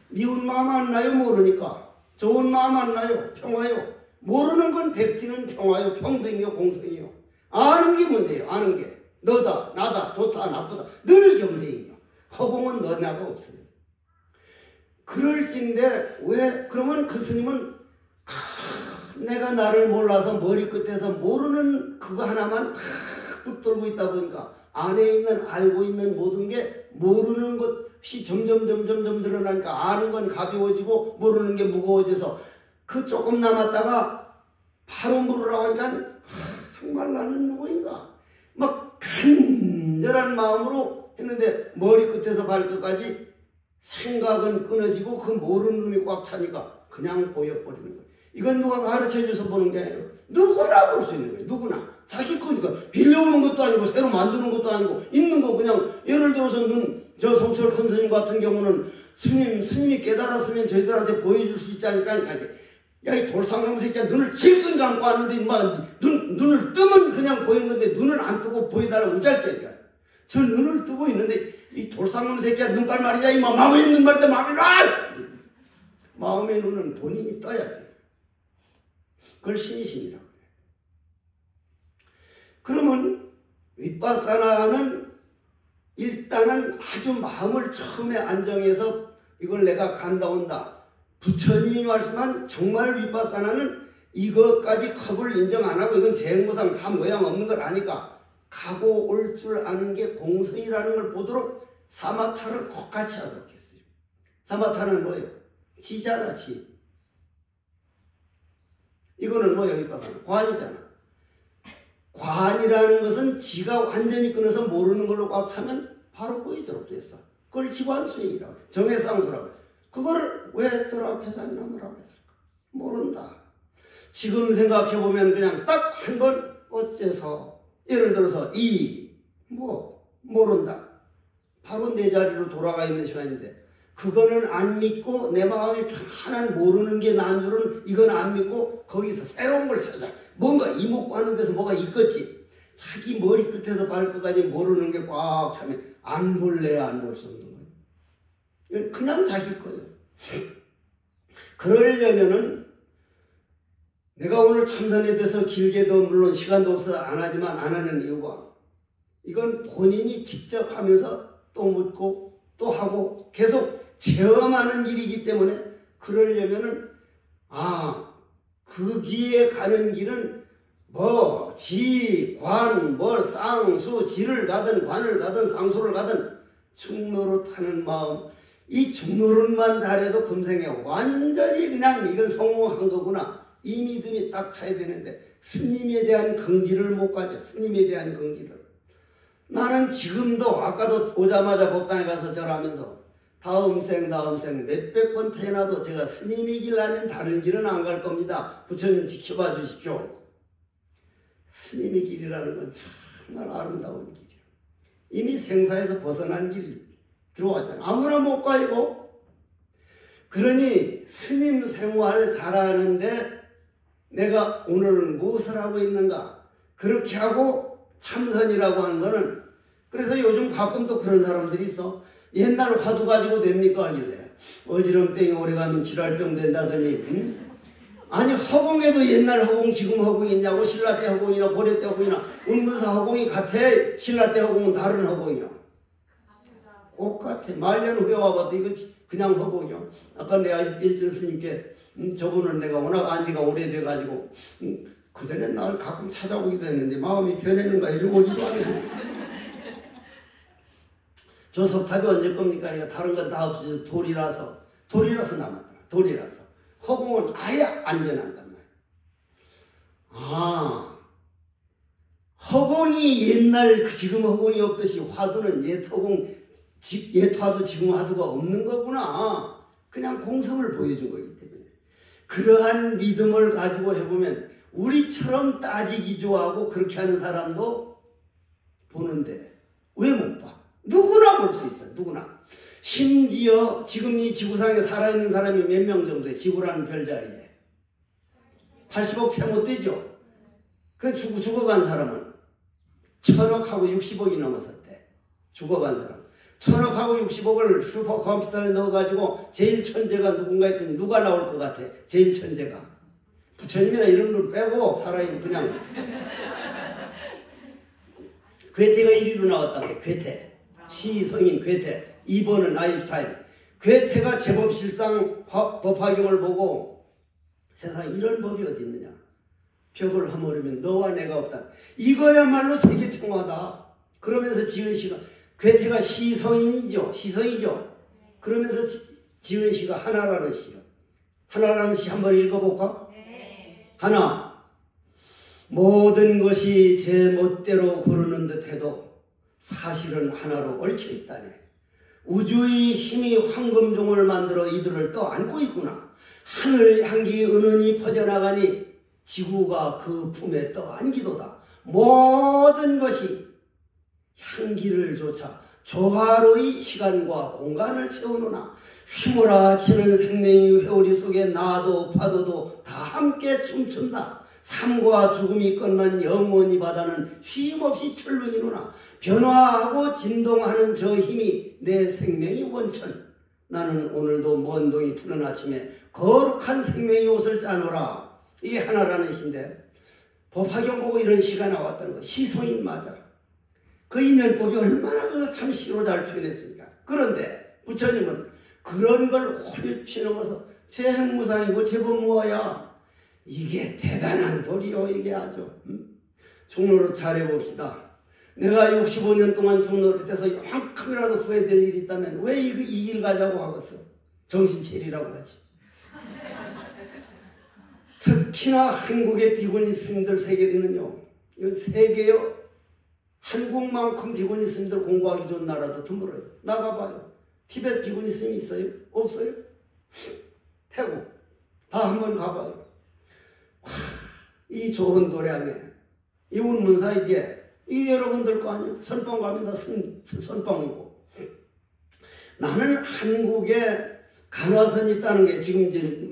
미운 마음 안 나요? 모르니까. 좋은 마음 안 나요? 평화요. 모르는 건 백지는 평화요. 평등이요. 공성이요. 아는 게 문제예요. 아는 게. 너다 나다 좋다 나쁘다 늘 경쟁이요. 허공은 너나가 없어요. 그럴진데 왜 그러면 그 스님은 내가 나를 몰라서 머리끝에서 모르는 그거 하나만 붙들고 있다 보니까 안에 있는 알고 있는 모든 게 모르는 것이 점점 드러나니까 아는 건 가벼워지고 모르는 게 무거워져서 그 조금 남았다가 바로 물으라고 하니까 정말 나는 누구인가 막 간절한 마음으로 했는데 머리끝에서 발끝까지 생각은 끊어지고 그 모르는 놈이 꽉 차니까 그냥 보여버리는 거예요. 이건 누가 가르쳐줘서 보는 게 아니라 누구나 볼 수 있는 거예요. 누구나. 자기 거니까 빌려오는 것도 아니고 새로 만드는 것도 아니고 있는 거 그냥 예를 들어서 저 송철 큰 스님 같은 경우는 스님이 깨달았으면 저희들한테 보여줄 수 있지 않을까. 야, 이 돌상놈 새끼야, 눈을 질끈 감고 왔는데 눈을 뜨면 그냥 보이는 건데 눈을 안 뜨고 보여달라고 우짤게야. 저 눈을 뜨고 있는데 이 돌상놈 새끼야, 눈깔 말이야, 이 마음에 있는 말인데 마음의 눈은 본인이 떠야 돼. 그걸 신심이라고 해요. 그러면 윗바사나는 일단은 아주 마음을 처음에 안정해서 이걸 내가 간다 온다. 부처님이 말씀한 정말 윗바사나는 이것까지 컵을 인정 안 하고 이건 재무상 다 모양 없는 걸 아니까 가고 올 줄 아는 게 공성이라는 걸 보도록 사마타를 똑같이 하도록 했어요. 사마타는 뭐예요? 지잖아, 지. 이거는 뭐예요? 윗바사나? 관이잖아. 관이라는 것은 지가 완전히 끊어서 모르는 걸로 꽉 차면 바로 보이도록 됐어. 그걸 지관수행이라고 해요. 정해상수라고 해요. 그걸 왜 드라페산나무라고 했을까? 모른다. 지금 생각해보면 그냥 딱 한 번 어째서 예를 들어서 모른다. 바로 내 자리로 돌아가 있는 시간인데 그거는 안 믿고 내 마음이 편안한 모르는 게 난 줄은 이건 안 믿고 거기서 새로운 걸 찾아. 뭔가 이목구 하는 데서 뭐가 있겠지. 자기 머리 끝에서 발끝까지 모르는 게 꽉 차면 안 볼래야 안 볼 수 없는 거예요. 이건 그냥 자기 거예요. 그러려면은 내가 오늘 참선에 대해서 길게도 물론 시간도 없어서 안 하지만 안 하는 이유가 이건 본인이 직접 하면서 또 묻고 또 하고 계속 체험하는 일이기 때문에 그러려면은 거기에 가는 길은 지, 관, 쌍수, 지를 가든 관을 가든 상수를 가든 중노릇 하는 마음 이 중노릇만 잘해도 금생에 완전히 그냥 이건 성공한 거구나 이 믿음이 딱 차야 되는데 스님에 대한 긍지를 못 가져. 스님에 대한 긍지를 나는 지금도 아까도 오자마자 법당에 가서 절하면서 다음 생 몇백 번 태어나도 제가 스님이 길 아닌 다른 길은 안 갈 겁니다. 부처님 지켜봐 주십시오. 스님의 길이라는 건 정말 아름다운 길이에요. 이미 생사에서 벗어난 길 들어왔잖아. 아무나 못 가 이거. 그러니 스님 생활 잘하는데 내가 오늘은 무엇을 하고 있는가 그렇게 하고 참선이라고 하는 거는 그래서 요즘 가끔 또 그런 사람들이 있어. 옛날 화두 가지고 됩니까? 하길래 어지럼병이 오래가면 질환병 된다더니 아니 허공에도 옛날 허공 지금 허공이 있냐고. 신라 때 허공이나 고려 때 허공이나 운문사 허공이 같아. 신라 때 허공은 다른 허공이야. 똑같아. 말년 후에 와봐도 이거 그냥 허공이야. 아까 내가 일전 스님께 저분은 내가 워낙 안지가 오래돼가지고 그 전에 날 가끔 찾아오기도 했는데 마음이 변했는가 해주고 오지도 않네. 저 석탑이 언제 겁니까? 이거 다른 건 다 없어서 돌이라서 남았더라. 돌이라서 허공은 아예 안 변한단 말이야. 허공이 옛날 지금 허공이 없듯이 화두는 옛 화두 지금 화두가 없는 거구나. 그냥 공성을 보여준 거기 때문에 그러한 믿음을 가지고 해보면 우리처럼 따지기 좋아하고 그렇게 하는 사람도 보는데 왜 못 봐? 누구나 볼 수 있어. 누구나. 심지어 지금 이 지구상에 살아있는 사람이 몇 명 정도에 지구라는 별자리에 80억 채 못 되죠. 그 죽어간 사람은 1000억하고 60억이 넘었었대. 죽어간 사람 1000억하고 60억을 슈퍼컴퓨터에 넣어가지고 제일 천재가 누군가 했더니 누가 나올 것 같아? 제일 천재가 부처님이나 이런 걸 빼고 살아있는 그냥 괴테가 1위로 나왔다 그래. 괴테 시성인 괴테 2번은 아인슈타인. 괴테가 제법실상 법화경을 보고 세상에 이런 법이 어디 있느냐. 벽을 허물으면 너와 내가 없다. 이거야말로 세계평화다. 그러면서 지은씨가 괴테가 시성이죠. 그러면서 지은씨가 하나라는 시요. 하나라는 시 한번 읽어볼까? 네. 하나. 모든 것이 제 멋대로 구르는 듯해도 사실은 하나로 얽혀 있다네. 우주의 힘이 황금종을 만들어 이들을 떠안고 있구나. 하늘 향기 은은히 퍼져나가니 지구가 그 품에 떠안기도다. 모든 것이 향기를 쫓아 조화로이 시간과 공간을 채우느나 휘몰아치는 생명의 회오리 속에 나도 파도도 다 함께 춤춘다. 삶과 죽음이 끝난 영원히 바다는 쉼없이 출렁이노나 변화하고 진동하는 저 힘이 내 생명의 원천. 나는 오늘도 먼 동이 트는 아침에 거룩한 생명의 옷을 짜노라. 이게 하나라는 시인데 법화경 보고 이런 시가 나왔다는 거. 시소인 맞아. 그 인연법이 얼마나 그거 참 시로 잘 표현했습니까? 그런데 부처님은 그런 걸 홀 튀어넘어서 재행무상이고 제법무어야. 이게 대단한 도리요. 이게 아주. 중노릇 잘해봅시다. 내가 65년 동안 중노릇해서 요만큼이라도 후회될 일이 있다면 왜 이 길 가자고 하겠어? 정신 차리라고 하지. 특히나 한국의 비구니 스님들 세계는요. 이건 세계요. 한국만큼 비구니 스님들 공부하기 좋은 나라도 드물어요. 나가봐요. 티베트 비구니 스님이 있어요? 없어요? 태국 다 한번 가봐요. 이 좋은 도량에 이 운문사 이게 여러분들 거 아니에요? 선방 가면 다 선방이고. 나는 한국에 간화선이 있다는 게 지금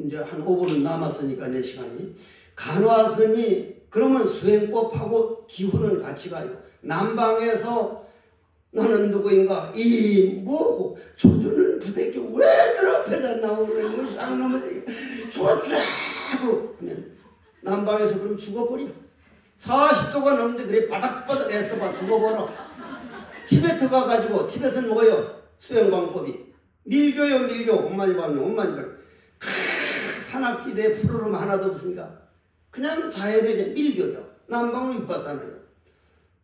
이제 한 5분 남았으니까 내 시간이. 간화선이 그러면 수행법하고 기후는 같이 가요. 남방에서 나는 누구인가? 이 뭐고? 조주는 그 새끼 왜 그렇게 잤나고 그러는 것이 안 넘어지게 조주하고 하면 남방에서 그럼 죽어버려. 40도가 넘는데 그래 바닥바닥 애써봐 죽어버려. 티베트 가가지고 티베트는 뭐예요? 수행방법이 밀교요. 밀교. 엄마니 밤요 엄마니 밤. 산악지대에 푸르름 하나도 없으니까 그냥 자연의 밀교요. 남방은 윗바잖아요.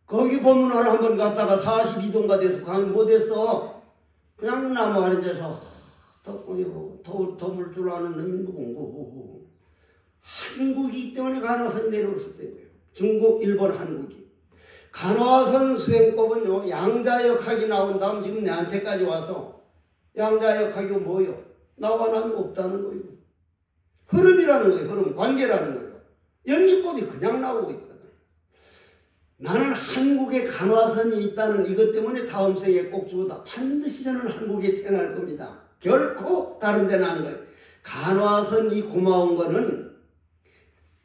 거기 법문하러 한번 갔다가 42도가 돼서 강의 못했어. 그냥 나무 아래 앉아서 더울 줄 아는 놈이 누구고. 한국이기 때문에 간화선이 내려왔을 때고요. 중국, 일본, 한국이. 간화선 수행법은요. 양자역학이 나온 다음 지금 내한테까지 와서 양자역학이 뭐예요? 나와 남이 없다는 거예요. 흐름이라는 거예요. 흐름, 관계라는 거예요. 연기법이 그냥 나오고 있거든. 나는 한국에 간화선이 있다는 이것 때문에 다음 생에 꼭 죽어도 반드시 저는 한국에 태어날 겁니다. 결코 다른 데는 안 가요. 간화선 이 고마운 거는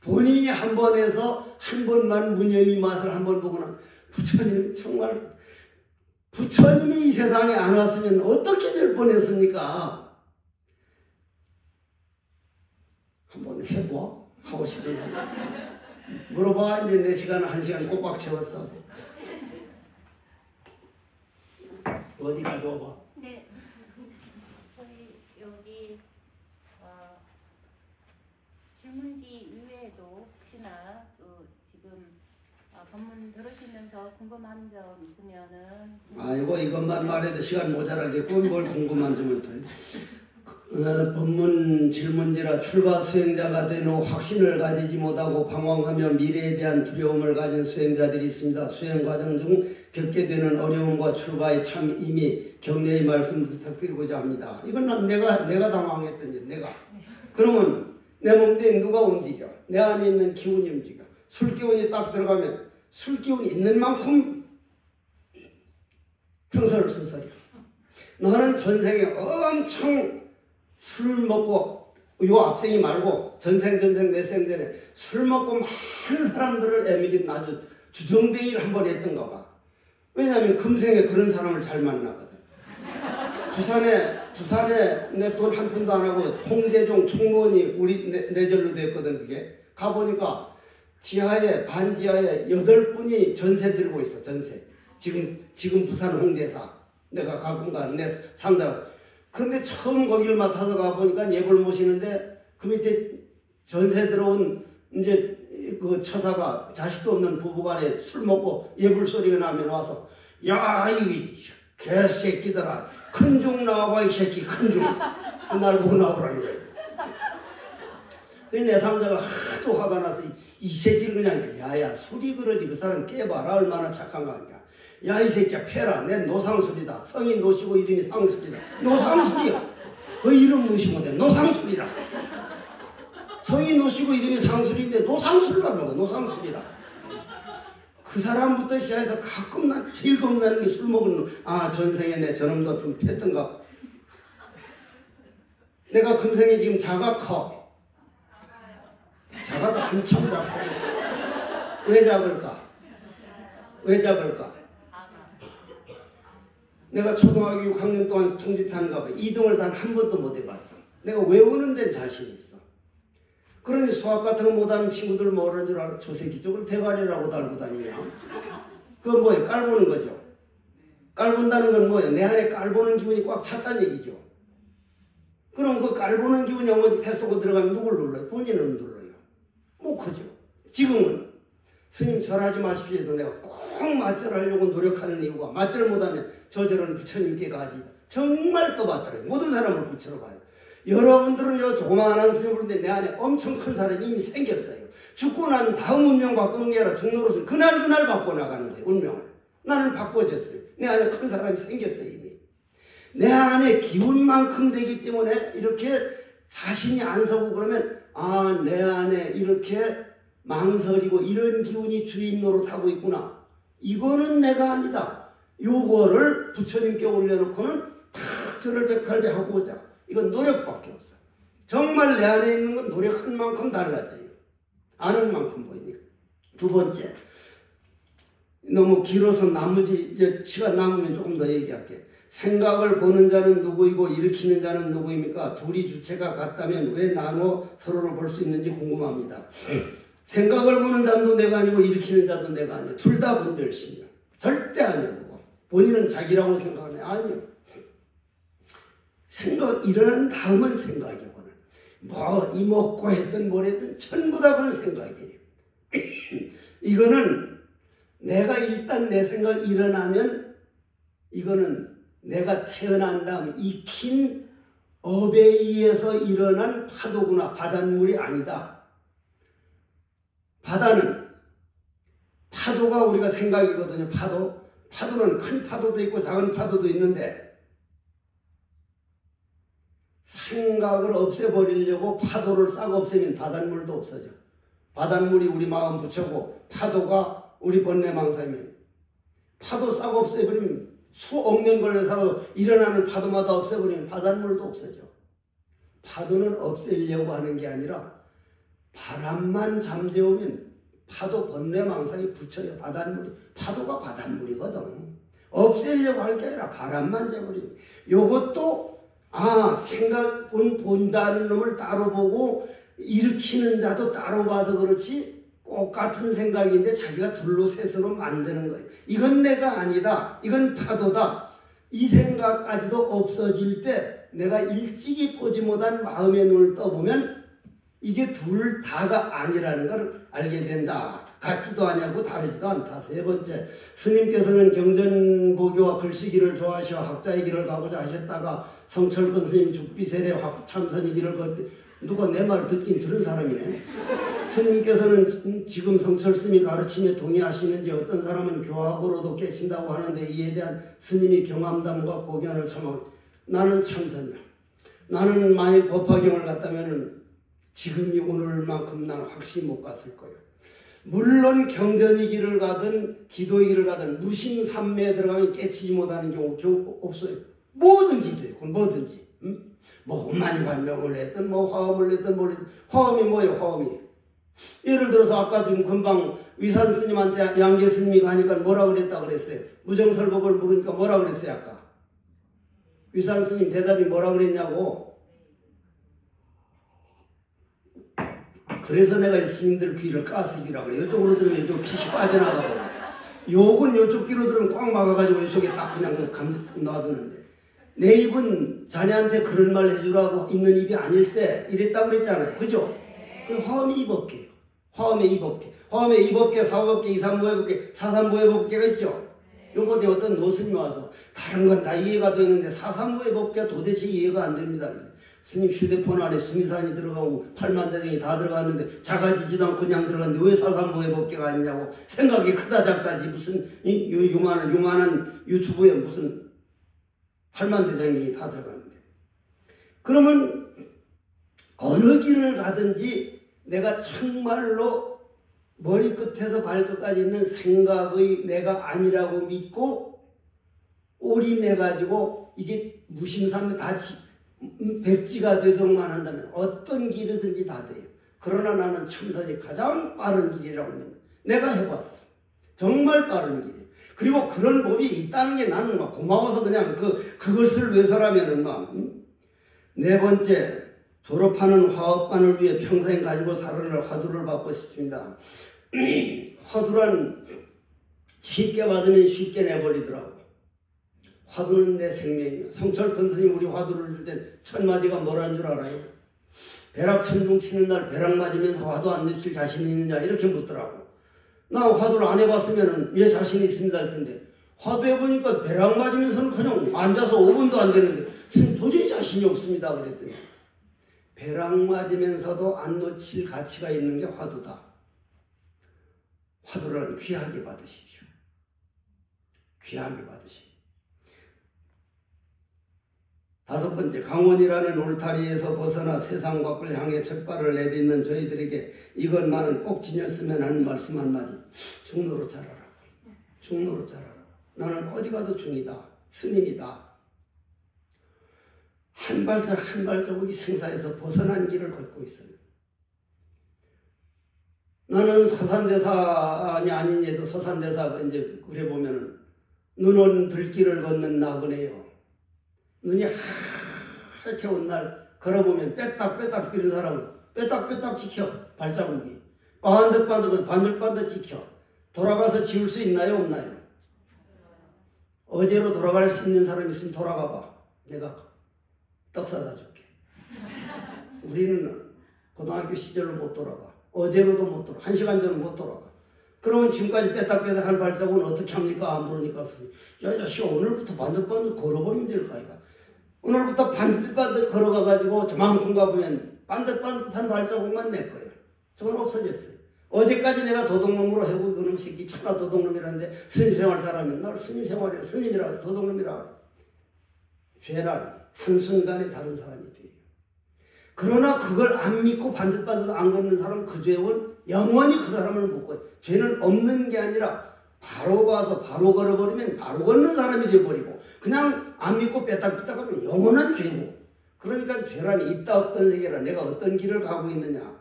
본인이 한 번 해서 한 번만 무념의 맛을 한 번 보고는 부처님 정말 부처님이 이 세상에 안 왔으면 어떻게 될 뻔했습니까? 한번 해봐 하고 싶은 사람 물어봐. 이제 내 시간은 1시간 꼭꽉 채웠어. 어디 가져와봐. 네, 저희 여기 질문지 이외에도 혹시나 또 지금 법문 들으시면서 궁금한 점 있으면은. 아이고 이것만 말해도 시간 모자라겠고 뭘 궁금한 점을 더. 법문 질문지라 출가 수행자가 된 후 확신을 가지지 못하고 방황하며 미래에 대한 두려움을 가진 수행자들이 있습니다. 수행 과정 중 겪게 되는 어려움과 출가의 참 의미 격려의 말씀 부탁드리고자 합니다. 이건 내가 당황했던 일. 내가. 그러면 내 몸대에 누가 움직여? 내 안에 있는 기운이 움직여. 술 기운이 딱 들어가면 술 기운이 있는 만큼 평소를 쓴소리야. 너는 전생에 엄청 술 먹고 요 앞생이 말고 전생 내생 전에 술 먹고 많은 사람들을 애미긴 아주 주정뱅이를 한번 했던가 봐. 왜냐하면 금생에 그런 사람을 잘 만나거든. 부산에 내 돈 한 푼도 안 하고 홍재종 총무원이 우리 내절로 됐거든. 그게 가보니까 지하에 반지하에 8분이 전세 들고 있어. 전세. 지금 부산 홍제사 내가 가끔가 내 상자가. 그런데 처음 거기를 맡아서 가보니까 예불 모시는데 그 밑에 전세 들어온 이제 그 처사가 자식도 없는 부부간에 술 먹고 예불 소리가 나면 와서 야 이 개새끼들아 큰 중 나와봐 이 새끼 큰 중. 날 보고 나오라는 거예요. 내 상자가 하도 화가 나서 이 새끼를 그냥 야야 술이 그러지 그 사람 깨봐라 얼마나 착한 거 아니야. 야 이 새끼야 패라 내 노상술이다. 성인 노시고 이름이 상술이다. 노상술이야. 그 이름 무시면 돼. 노상술이라. 성이 노시고 이름이 상술인데 노상술이라고 하고 노상술이라. 그 사람부터 시작해서 가끔 난 제일 겁나는 게 술 먹는 놈. 아, 전생에 내 저놈도 좀 폈던가. 내가 금생에 지금 자가 커. 자가도 한참 작잖아. 왜 작을까? 왜 작을까? 내가 초등학교 6학년 동안 통집하는가 봐. 2등을 단 한 번도 못 해봤어. 내가 외우는 데는 자신 있어. 그러니 수학 같은 거 못하는 친구들 뭐라는 줄 알아? 저 새끼 저걸 대가리라고 달고 다니냐? 그건 뭐예요? 깔보는 거죠. 깔본다는 건 뭐예요? 내 안에 깔보는 기분이 꽉 찼다는 얘기죠. 그럼 그 깔보는 기분이 어머니 태 쏘고 들어가면 누굴 눌러요? 본인은 눌러요. 뭐 그죠. 지금은 스님 절하지 마십시오 해도 내가 꼭 맞절하려고 노력하는 이유가 맞절 못하면 저절은 부처님께 가지. 정말 떠받들어요. 모든 사람을 부처로 봐요. 여러분들은 요 조그마한 스님을 보는데 내 안에 엄청 큰 사람이 이미 생겼어요. 죽고 난 다음 운명 바꾸는 게 아니라 죽노릇은 그날 바꿔나가는 거예요. 운명을. 나는 바꿔졌어요. 내 안에 큰 사람이 생겼어요. 이미. 내 안에 기운만큼 되기 때문에 이렇게 자신이 안 서고 그러면 아, 내 안에 이렇게 망설이고 이런 기운이 주인 노릇하고 있구나. 이거는 내가 아니다. 요거를 부처님께 올려놓고는 탁 절을 108배 하고 오자. 이건 노력밖에 없어. 정말 내 안에 있는 건 노력한 만큼 달라져요. 아는 만큼 보이니까. 두 번째, 너무 길어서 나머지 이제 시간 남으면 조금 더 얘기할게. 생각을 보는 자는 누구이고 일으키는 자는 누구입니까? 둘이 주체가 같다면 왜 나눠 서로를 볼 수 있는지 궁금합니다. 생각을 보는 자도 내가 아니고 일으키는 자도 내가 아니야. 둘 다 분별심이야. 절대 아니고. 본인은 자기라고 생각하네. 아니요. 생각 일어난 다음은 생각이거든. 뭐 이먹고 했든 뭘 했든 전부 다 그런 생각이에요. 이거는 내가 일단 내 생각 일어나면 이거는 내가 태어난 다음 익힌 업에 의해서 일어난 파도구나. 바닷물이 아니다. 바다는 파도가 우리가 생각이거든요. 파도는 큰 파도도 있고 작은 파도도 있는데 생각을 없애버리려고 파도를 싹 없애면 바닷물도 없어져. 바닷물이 우리 마음 부처고 파도가 우리 번뇌망상이면 파도 싹 없애버리면 수억 년 걸려 살아도 일어나는 파도마다 없애버리면 바닷물도 없어져. 파도는 없애려고 하는 게 아니라 바람만 잠재우면 파도 번뇌망상이 부처요. 바닷물이. 파도가 바닷물이거든. 없애려고 할 게 아니라 바람만 재버리면. 요것도 생각 본다는 놈을 따로 보고 일으키는 자도 따로 봐서 그렇지 똑같은 생각인데 자기가 둘로 셋으로 만드는 거예요. 이건 내가 아니다. 이건 파도다. 이 생각까지도 없어질 때 내가 일찍이 보지 못한 마음의 눈을 떠보면 이게 둘 다가 아니라는 걸 알게 된다. 같지도 않냐고 다르지도 않다. 세 번째, 스님께서는 경전보교와 글쓰기를 좋아하시어 학자의 길을 가고자 하셨다가 성철근 스님 죽비세례 참선의 길을 걷 누가 내 말을 듣긴 들은 사람이네. 스님께서는 지금 성철 스님이 가르침에 동의하시는지 어떤 사람은 교학으로도 깨친다고 하는데 이에 대한 스님이 경험담과 고견을 참하고 나는 참선이야. 나는 만일 법화경을 갔다면 지금이 오늘만큼 나는 확실히 못 갔을 거예요. 물론 경전의 길을 가든 기도의 길을 가든 무신삼매에 들어가면 깨치지 못하는 경우 없어요. 뭐든지 돼요. 뭐든지. 뭐 많이 발명을 했든 뭐 화엄을 했든 뭘 했든. 화엄이 뭐예요? 화엄이. 예를 들어서 아까 지금 금방 위산 스님한테 양계 스님이 가니까 뭐라 그랬다 그랬어요? 무정설법을 물으니까 뭐라 그랬어요 아까? 위산 스님 대답이 뭐라 그랬냐고? 그래서 내가 스님들 귀를 까스기라고 그래. 이쪽으로 들으면 이쪽 빛이 빠져나가고 욕은 이쪽 귀로 들으면 꽉 막아가지고 이쪽에 딱 그냥 놔두는데 내 입은 자네한테 그런 말 해주라고 있는 입이 아닐세 이랬다고 그랬잖아요. 그죠? 그 화엄이 입업계예요. 화엄의 입업계. 화엄의 입업계, 사업업계, 이삼보해법계, 사삼보해법계가 있죠. 요번에 어떤 노스님이 와서 다른 건 다 이해가 되는데 사삼보해법계가 도대체 이해가 안 됩니다. 스님 휴대폰 안에 수미산이 들어가고 팔만대장이 다 들어갔는데 작아지지도 않고 그냥 들어갔는데 왜 사삼보해법계가 아니냐고. 생각이 크다 작다지 무슨 요만한 유튜브에 무슨 8만 대장이 다 들어갔는데. 그러면 어느 길을 가든지 내가 정말로 머리끝에서 발끝까지 있는 생각의 내가 아니라고 믿고 올인해가지고 이게 무심삼에 다 백지가 되도록만 한다면 어떤 길이든지 다 돼요. 그러나 나는 참선이 가장 빠른 길이라고 믿는다. 내가 해봤어. 정말 빠른 길. 그리고 그런 법이 있다는 게 나는 막 고마워서 그냥 그것을 위해서라면은 막. 네 번째, 졸업하는 화업반을 위해 평생 가지고 살아날 화두를 받고 싶습니다. 화두란 쉽게 받으면 쉽게 내버리더라고. 화두는 내 생명이요. 성철권 스님 우리 화두를 줄 때 첫 마디가 뭐란 줄 알아요? 벼락천둥 치는 날 벼락 맞으면서 화두 안 내줄 자신 있느냐 이렇게 묻더라고. 나 화두를 안 해봤으면 예 자신 있습니다 할 텐데 화두 해보니까 벼락 맞으면서는 그냥 앉아서 5분도 안 되는데 스님 도저히 자신이 없습니다 그랬더니 벼락 맞으면서도 안 놓칠 가치가 있는 게 화두다. 화두를 귀하게 받으십시오. 귀하게 받으십시오. 다섯 번째, 강원이라는 울타리에서 벗어나 세상 밖을 향해 첫 발을 내딛는 저희들에게 이것만은 꼭 지녔으면 하는 말씀 한마디. 중로로 자라라. 중로로 자라라. 나는 어디 가도 중이다. 스님이다. 한 발짝 한 발자국이 생사에서 벗어난 길을 걷고 있어요. 나는 서산대사니 아니니도 서산대사가 이제 그래 보면은 눈은 들길을 걷는 나그네요. 눈이 하얗게 온 날 걸어보면 빼딱빼딱 뛰는 사람은 빼딱빼딱 지켜 발자국이 반들반들 지켜 돌아가서 지울 수 있나요 없나요? 어제로 돌아갈 수 있는 사람 있으면 돌아가 봐. 내가 떡 사다 줄게. 우리는 고등학교 시절로 못 돌아가. 어제로도 못 돌아가. 1시간 전은 못 돌아가. 그러면 지금까지 빼딱빼딱한 발자국은 어떻게 합니까? 안 부르니까 야 이 자식아 오늘부터 반들반들 걸어버리면 될 거 아이가. 오늘부터 반듯반듯 걸어가가지고 저만큼 가보면 반듯반듯한 발자국만 낼 거예요. 저건 없어졌어요. 어제까지 내가 도둑놈으로 해보고 그놈 새끼 천하 도둑놈이라는데 스님 생활 잘하면 날 스님 생활이라 스님이라 도둑놈이라. 죄란 한순간에 다른 사람이 돼요. 그러나 그걸 안 믿고 반듯반듯 안 걷는 사람은 그 죄는 영원히 그 사람을 못 거예요. 죄는 없는 게 아니라 바로 봐서 바로 걸어버리면 바로 걷는 사람이 되어버리고 그냥 안 믿고 빼딱빼딱 하면 영원한 죄고. 그러니까 죄란 있다 없던 세계라. 내가 어떤 길을 가고 있느냐.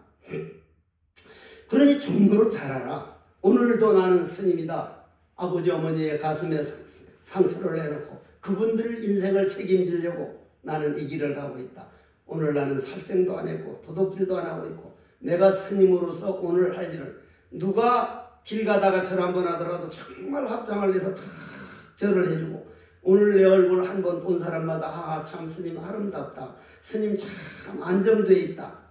그러니 중도로 자라라. 오늘도 나는 스님이다. 아버지 어머니의 가슴에 상처를 내놓고 그분들 인생을 책임지려고 나는 이 길을 가고 있다. 오늘 나는 살생도 안 했고 도둑질도 안 하고 있고 내가 스님으로서 오늘 할 일을 누가 길 가다가 절 한번 하더라도 정말 합장을 해서 다 절을 해주고 오늘 내 얼굴 한 번 본 사람마다 아 참 스님 아름답다. 스님 참 안정돼 있다.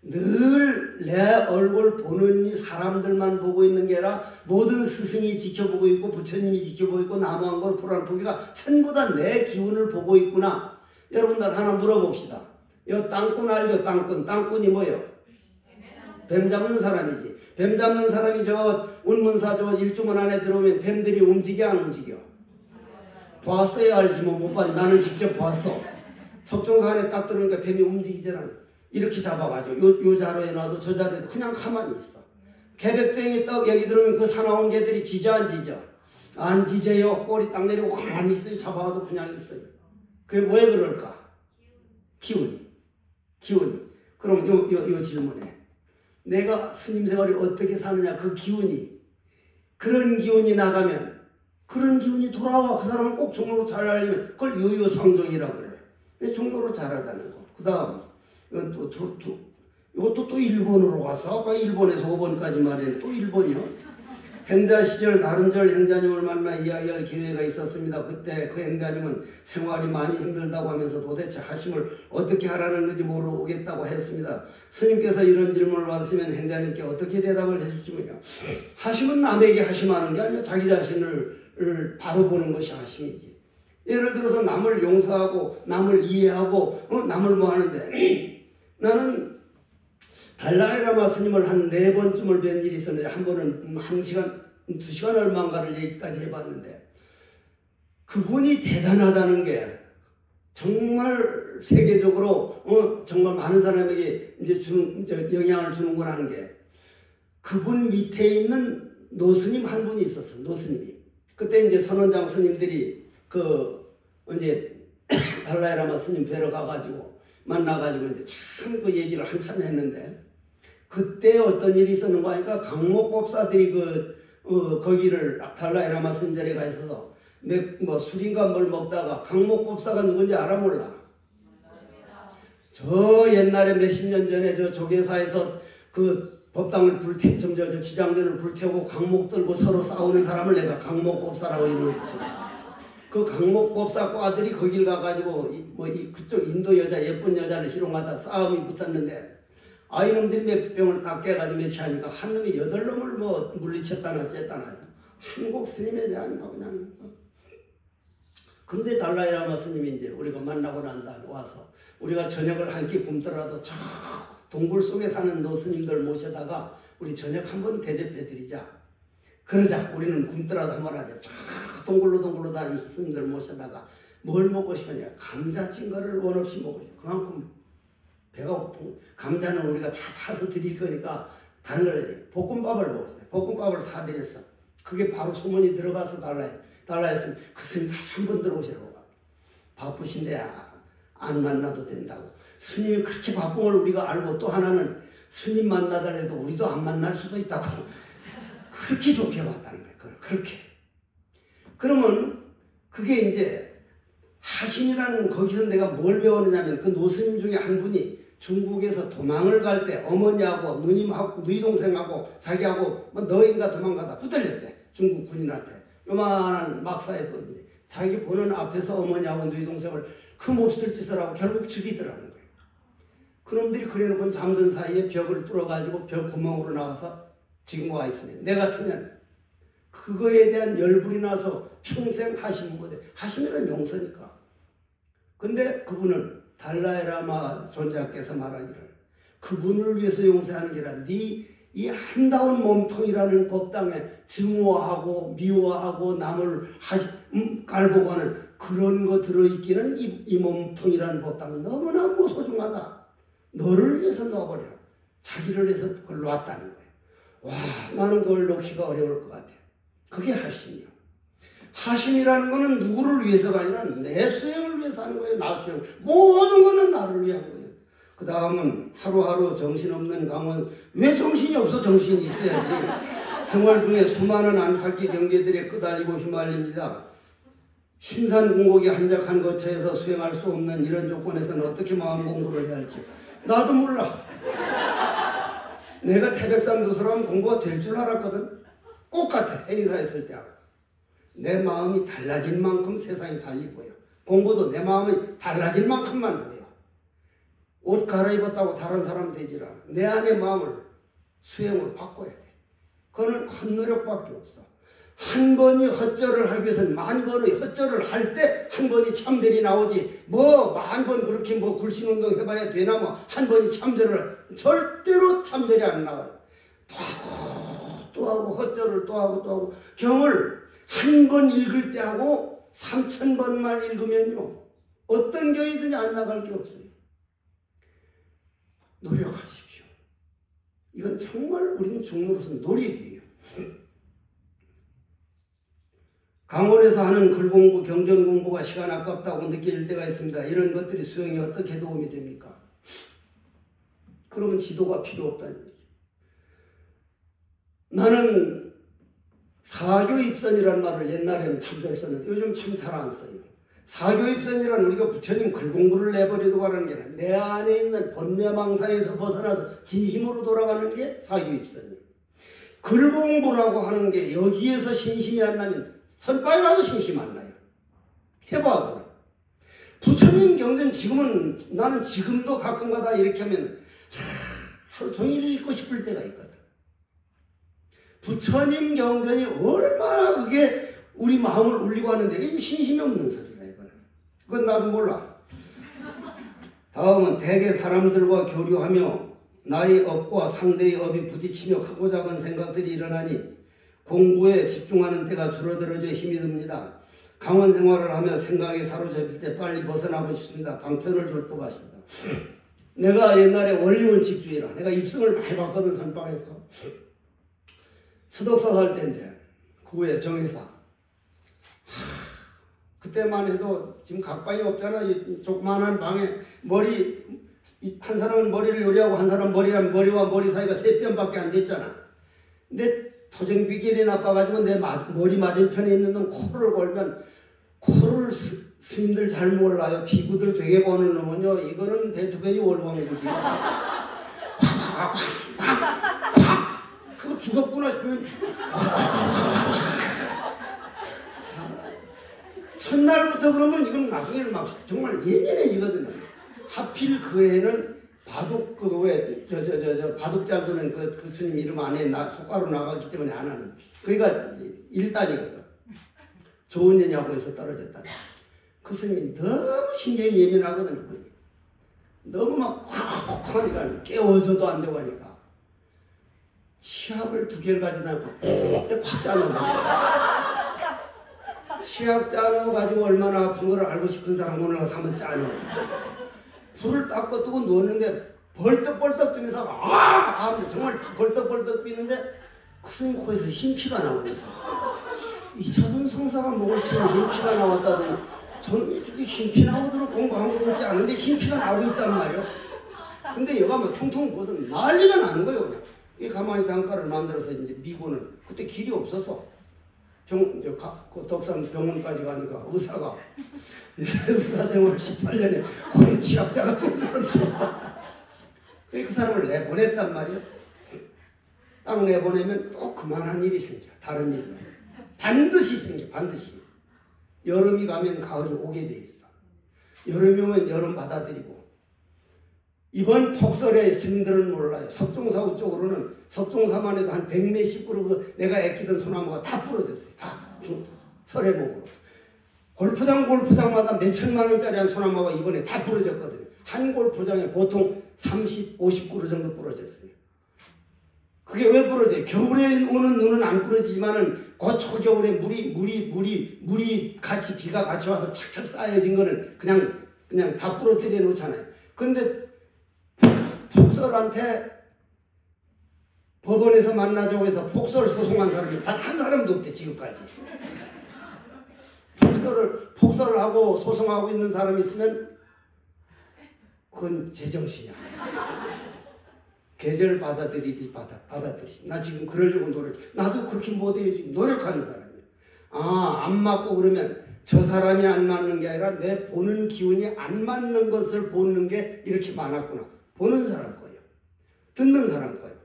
늘 내 얼굴 보는 이 사람들만 보고 있는 게 아니라 모든 스승이 지켜보고 있고 부처님이 지켜보고 있고 나무한걸 불안포기가 전부 다 내 기운을 보고 있구나. 여러분들 하나 물어봅시다. 이 땅꾼 알죠? 땅꾼이 뭐예요? 뱀 잡는 사람이지. 뱀 잡는 사람이 저 운문사 저 일주문 안에 들어오면 뱀들이 움직여 안 움직여? 봤어야 알지 뭐 못 봤. 나는 직접 봤어. 석종사 안에 딱 들어오니까 뱀이 움직이잖아. 이렇게 잡아가지고 요 자루에 놔도 저 자루에도 그냥 가만히 있어. 개백쟁이 떡 여기 들어오면 그 사나운 개들이 짖어 안 짖어? 안 짖어요. 꼬리 딱 내리고 가만히 있어요. 잡아가도 그냥 있어요. 그게 왜 그럴까? 기운이. 그럼 요 질문에 내가 스님 생활이 어떻게 사느냐 그 기운이 그런 기운이 나가면 그런 기운이 돌아와 그 사람은 꼭 종로로 잘하려면 그걸 유유상종이라고 그래. 종로로 잘하자는 거. 그 다음 이것도 또 일본으로 갔어. 아까 일본에서 5번까지 말했는데 또 일본이요. 행자 시절 다른 절 행자님을 만나 이야기할 기회가 있었습니다. 그때 그 행자님은 생활이 많이 힘들다고 하면서 도대체 하심을 어떻게 하라는 건지 모르겠다고 했습니다. 스님께서 이런 질문을 받으시면 행자님께 어떻게 대답을 해줄지 모르겠어요. 하심은 남에게 하심하는 게 아니라 자기 자신을 바로 보는 것이 하심이지. 예를 들어서 남을 용서하고 남을 이해하고 남을 뭐 하는데 나는 달라이라마 스님을 한 4번쯤을 뵌 일이 있었는데 한 번은 1시간, 2시간 얼마인가를 얘기까지 해봤는데 그분이 대단하다는 게 정말 세계적으로 정말 많은 사람에게 이제 영향을 주는 거라는 게 그분 밑에 있는 노스님 한 분이 있었어. 노스님이. 그때 이제 선원장 스님들이 이제 달라이라마 스님 뵈러 가가지고 만나가지고 이제 참 그 얘기를 한참 했는데 그때 어떤 일이 있었는가 하니까 강목법사들이 거기를 달라이라마 스님 자리에 가 있어서 술인가 뭘 먹다가 강목법사가 누군지 알아 몰라? 저 옛날에 몇십 년 전에 저 조계사에서 그 법당을 저 지장전을 불태우고 강목 들고 서로 싸우는 사람을 내가 강목법사라고 이름을 붙였어. 그 강목법사 과들이 거길 가가지고 그쪽 인도 여자 예쁜 여자를 희롱하다 싸움이 붙었는데 아이놈들이 몇 병을 딱 깨가지고 매치하니까 한 놈이 8놈을 물리쳤다나 어쨌다나 한국 스님에 대한 그냥. 근데 달라이라마 스님이 이제 우리가 만나고 난 다음에 와서 우리가 저녁을 한 끼 굶더라도 저 동굴 속에 사는 노스님들 모셔다가 우리 저녁 한번 대접해드리자. 그러자 우리는 굶더라도 한번 하자. 저 동굴로 다니면서 스님들 모셔다가 뭘 먹고 싶으냐. 감자 찐 거를 원 없이 먹고 싶어. 그만큼 배가 고픈 감자는 우리가 다 사서 드릴 거니까 다른 걸 볶음밥을 먹었어요. 볶음밥을 사드렸어. 그게 바로 소문이 들어가서 달라했으면 그 스님 다시 한 번 들어오시라고. 바쁘신데 안 만나도 된다고. 스님이 그렇게 바쁜 걸 우리가 알고 또 하나는 스님 만나달래도 우리도 안 만날 수도 있다고. 그렇게 좋게 봤다는 거예요. 그렇게. 그러면 그게 이제 하신이라는 거기서 내가 뭘 배웠느냐면 그 노스님 중에 한 분이 중국에서 도망을 갈 때 어머니하고 누님하고 누이 동생하고 자기하고 너인가 도망가다 붙들렸대. 중국 군인한테. 요만한 막사였거든요. 자기 보는 앞에서 어머니하고 누이 동생을 그 몹쓸 짓을 하고 결국 죽이더라는 거예요. 그놈들이 그래놓고 잠든 사이에 벽을 뚫어가지고 벽 구멍으로 나와서 지금 와 있으면 내 같으면 그거에 대한 열불이 나서 평생 하신 못해. 하시면은 용서니까. 근데 그분은 달라이라마 존자께서 말하기를 그분을 위해서 용서하는 게 아니라 이 한다운 몸통이라는 법당에 증오하고 미워하고 남을 깔보고 하는 그런 거 들어있기는 이 몸통이라는 법당은 너무나 소중하다. 너를 위해서 놔버려. 자기를 위해서 그걸 놨다는 거예요. 와, 나는 그걸 놓기가 어려울 것 같아. 그게 하신이요. 하신이라는 거는 누구를 위해서가 아니라 내 수행을 위해서 하는 거예요. 나 수행. 모든 거는 나를 위한 거예요. 그 다음은 하루하루 정신없는 강원. 왜 정신이 없어? 정신이 있어야지. 생활 중에 수많은 안팎의 경계들에 끄달리고 휘말립니다. 신산공곡이 한적한 거처에서 수행할 수 없는 이런 조건에서는 어떻게 마음 공부를 해야 할지 나도 몰라. 내가 태백산 도서라면 공부가 될 줄 알았거든. 똑같아. 행사했을 때 내 마음이 달라진 만큼 세상이 달리 보여. 공부도 내 마음이 달라진 만큼만 보여. 옷 갈아입었다고 다른 사람 되질 않아. 내 안의 마음을 수행으로 바꿔야 돼. 그거는 헛노력밖에 없어. 한 번이 헛절을 하기 위해서는 만 번의 헛절을 할 때 한 번이 참절이 나오지. 만 번 그렇게 굴신운동 해봐야 되나 한 번이 참절을 절대로 참절이 안 나와요. 또 하고 헛절을 또 하고 경을 한 번 읽을 때 하고 3000번만 읽으면요 어떤 경이든지 안 나갈 게 없어요. 노력하십시오. 이건 정말 우리는 중로로서 노력이에요. 강원에서 하는 글공부, 경전공부가 시간 아깝다고 느낄 때가 있습니다. 이런 것들이 수행에 어떻게 도움이 됩니까? 그러면 지도가 필요 없다는 얘기예요. 나는 사교입선이라는 말을 옛날에는 참 잘 썼는데 요즘 참 잘 안 써요. 사교입선이란 우리가 부처님 글공부를 내버리고 가는 게 아니라 내 안에 있는 번뇌망상에서 벗어나서 진심으로 돌아가는 게 사교입선이에요. 글공부라고 하는 게 여기에서 신심이 안 나면 선바위라도 신심 안 나요. 해봐. 부처님 경전 지금은 나는 지금도 가끔가다 이렇게 하면 하루 종일 읽고 싶을 때가 있거든. 부처님 경전이 얼마나 그게 우리 마음을 울리고 하는데 이게 신심이 없는 소리라 이거는. 그건 나도 몰라. 다음은 대개 사람들과 교류하며 나의 업과 상대의 업이 부딪히며 크고 작은 생각들이 일어나니 공부에 집중하는 때가 줄어들어져 힘이 듭니다. 강원 생활을 하며 생각에 사로잡힐 때 빨리 벗어나고 싶습니다. 방편을 줄 것 같습니다. 내가 옛날에 원리원칙주의라 내가 입승을 많이 봤거든. 선방에서 서독사 살 때인데 그 후에 정회사 그때만 해도 지금 각방이 없잖아. 이 조그만한 방에 머리 한 사람은 머리를 요리하고 한 사람은 머리와 머리 사이가 3뼘밖에 안 됐잖아. 근데 토종비결이 나빠가지고 내 머리 맞은편에 있는 놈 코를 골면 코를 스님들 잘 몰라요. 피부들 되게 보는 놈은요. 이거는 베토벤이 월광국이야. 확 그거 죽었구나 싶으면 첫날부터 그러면 이건 나중에는 막 정말 예민해지거든요. 하필 그 애는 바둑 바둑 잘 두는 그 스님 이름 안에 속가로 나가기 때문에 안 하는. 그러니까 1단이거든. 좋은 년야구에서 떨어졌다. 그 스님이 너무 신경이 예민하거든. 너무 막 콱콱 하니까 깨워줘도 안 되고 하니까 치약을 2개를 가지고 확 짜놓은 치약 짜놓아가지고 얼마나 아픈 걸 알고 싶은 사람 오늘 가서 한번 짜놓아. 불을 딱 꺼두고 누웠는데 벌떡벌떡 뜨면서 정말 벌떡벌떡 뛰는데 그 스님 코에서 흰피가 나오고 있어. 이 차선 성사가 목을 치면 흰피가 나왔다더니 저는 이쪽에 흰피 나오도록 공부한 거 같지 않은데 흰피가 나오고 있단 말이에요. 근데 얘가 막 퉁퉁 부어서 난리가 나는 거예요. 그냥 이 가만히 단가를 만들어서 이제 미고는 그때 길이 없어서 덕산 병원까지 가니까 의사가 의사 생활 18년에 코에 치약자가 된 그 사람을 내보냈단 말이에요. 딱 내보내면 또 그만한 일이 생겨. 다른 일이 반드시 생겨. 반드시. 여름이 가면 가을이 오게 돼 있어. 여름이 오면 여름 받아들이고. 이번 폭설에 스님들은 몰라요. 석종사 쪽으로는 석종사만 해도 한 100몇십 그루 내가 애끼던 소나무가 다 부러졌어요. 다 설해목으로. 골프장마다 몇천만 원짜리 한 소나무가 이번에 다 부러졌거든요. 한 골프장에 보통 30, 50그루 정도 부러졌어요. 그게 왜 부러져요? 겨울에 오는 눈은 안 부러지지만은 그 초겨울에 물이 같이 비가 같이 와서 착착 쌓여진 거는 그냥 다 부러뜨려 놓잖아요. 근데 폭설한테 법원에서 만나자고 해서 폭설 소송한 사람이 단 한 사람도 없대 지금까지. 폭설을 하고 소송하고 있는 사람이 있으면 그건 제정신이야. 계절 받아들이지 받아들이지. 나 지금 그러려고 나도 그렇게 못해요. 지금 노력하는 사람이에요. 안 맞고 그러면 저 사람이 안 맞는 게 아니라 내 보는 기운이 안 맞는 것을 보는 게 이렇게 많았구나. 보는 사람 거예요. 듣는 사람 거예요.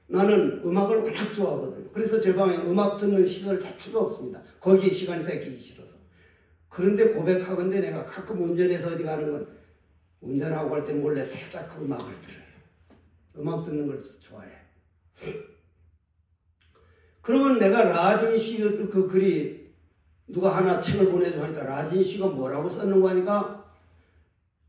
나는 음악을 워낙 좋아하거든요. 그래서 제 방에 음악 듣는 시설 자체가 없습니다. 거기에 시간 뺏기기 싫어서. 그런데 고백하건대 내가 가끔 운전해서 어디 가는 건 운전하고 갈 때 몰래 살짝 그 음악을 들어요. 음악 듣는 걸 좋아해. 그러면 내가 라진 씨 그 글이 누가 하나 책을 보내줘 하니까 라진 씨가 뭐라고 썼는 거 하니까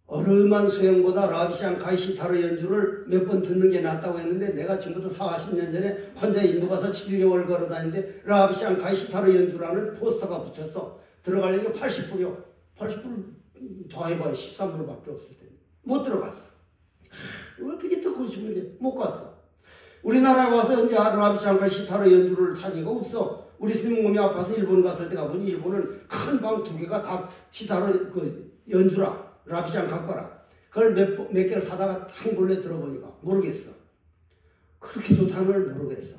어르만 수행보다 라비샹 카이시타르 연주를 몇 번 듣는 게 낫다고 했는데 내가 지금부터 40년 전에 혼자 인도 가서 7개월 걸어 다니는데 라비샹 카이시타르 연주라는 포스터가 붙였어. 들어가려니까 80불이요. 80불 더 해봐야 13불밖에 없을 텐데. 못 들어갔어. 어떻게 듣고 싶은지 못 갔어. 우리나라에 와서 이제 라비샹 카이시타르 연주를 찾으니까 없어. 우리 스님 몸이 아파서 일본 갔을 때 가보니 일본은 큰 방 2개가 다 시타르 연주라. 라비샹 갖고 가라. 그걸 몇 개를 사다가 탕 몰래 들어보니까 모르겠어. 그렇게 좋다는 걸 모르겠어.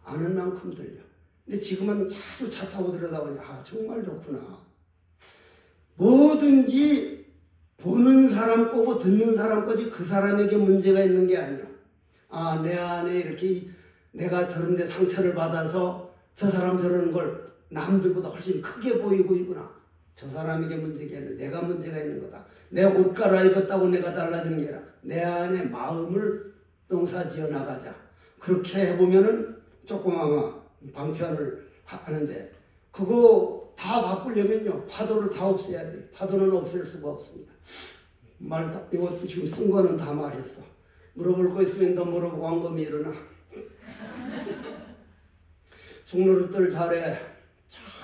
아는 만큼 들려. 근데 지금은 자주 차 타고 들여다보니 정말 좋구나. 뭐든지 보는 사람 거고 듣는 사람 거지 그 사람에게 문제가 있는 게 아니야. 내 안에 이렇게 내가 저런데 상처를 받아서 저 사람 저러는 걸 남들보다 훨씬 크게 보이고 있구나. 저 사람에게 문제가 있는 내가 문제가 있는 거다. 내 옷 갈아입었다고 내가 달라지는 게 아니라 내 안에 마음을 농사지어 나가자. 그렇게 해보면은 조그마마 방편을 하는데 그거 다 바꾸려면요 파도를 다 없애야 돼. 파도는 없앨 수가 없습니다. 이거 지금 쓴 거는 다 말했어. 물어볼 거 있으면 더 물어보고 왕검이 일어나. 종로릇들 잘해.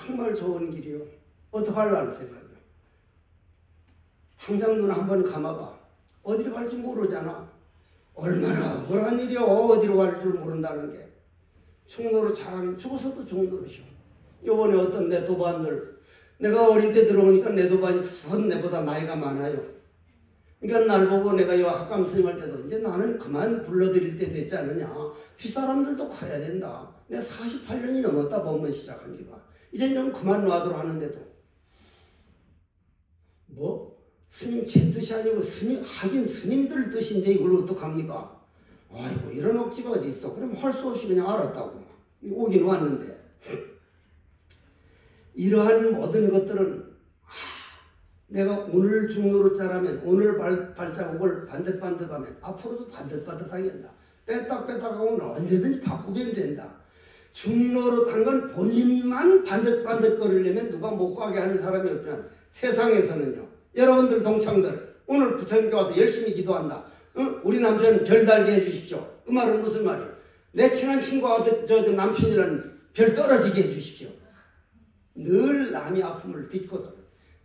정말 좋은 길이요. 어떡하려는 생각이요. 당장 눈 한번 감아봐. 어디로 갈지 모르잖아. 얼마나 뭐란 일이요. 어디로 갈 줄 모른다는 게. 중노릇 잘하면 죽어서도 중노릇이요. 요번에 어떤 내 도반들, 내가 어린 때 들어오니까 내 도반이 다 내보다 나이가 많아요. 그러니까 날 보고 내가 요 학감 스님할 때도 이제 나는 그만 불러드릴 때 됐지 않느냐. 뒷사람들도 커야 된다. 내가 48년이 넘었다 법문 시작한 지가. 이제 좀 그만 놔두라 하는데도 뭐 스님 제 뜻이 아니고 스님 하긴 스님들 뜻인데 이걸 어떡합니까? 아이고 이런 억지가 어디 있어. 그럼 할 수 없이 그냥 알았다고 오긴 왔는데 이러한 모든 것들은 내가 오늘 중노릇자라면 오늘 발자국을 반듯반듯하면 앞으로도 반듯반듯하게 한다. 빼딱빼딱하고는 언제든지 바꾸게 된다. 중노릇한 건 본인만 반듯반듯거리려면 누가 못 가게 하는 사람이 없지만 세상에서는요. 여러분들 동창들 오늘 부처님께 와서 열심히 기도한다. 응? 우리 남편 별 달게 해주십시오. 그 말은 무슨 말이에요? 내 친한 친구가 저 남편이라는 별 떨어지게 해주십시오. 늘 남이 아픔을 딛고도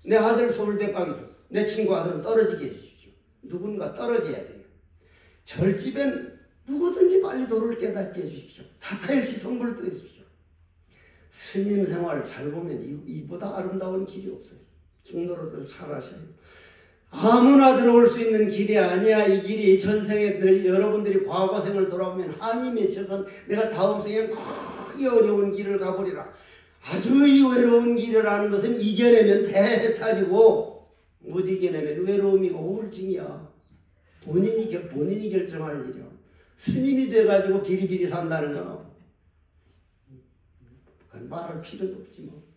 내 아들 서울대 가기죠. 내 친구 아들은 떨어지게 해주십시오. 누군가 떨어져야 돼요. 절집엔 누구든지 빨리 도를 깨닫게 해주십시오. 자타일시 성불도 해주십시오. 스님 생활 잘 보면 이보다 아름다운 길이 없어요. 중노릇을 잘 하셔요. 아무나 들어올 수 있는 길이 아니야. 이 길이 전생에 여러분들이 과거생을 돌아보면 한이 맺혀서 내가 다음 생에 크게 어려운 길을 가보리라. 아주 외로운 길을 하는 것은 이겨내면 대탈이고 못 이겨내면 외로움이고 우울증이야. 본인이 결정할 일이야. 스님이 돼가지고 비리비리 산다는 거 말할 필요도 없지 뭐.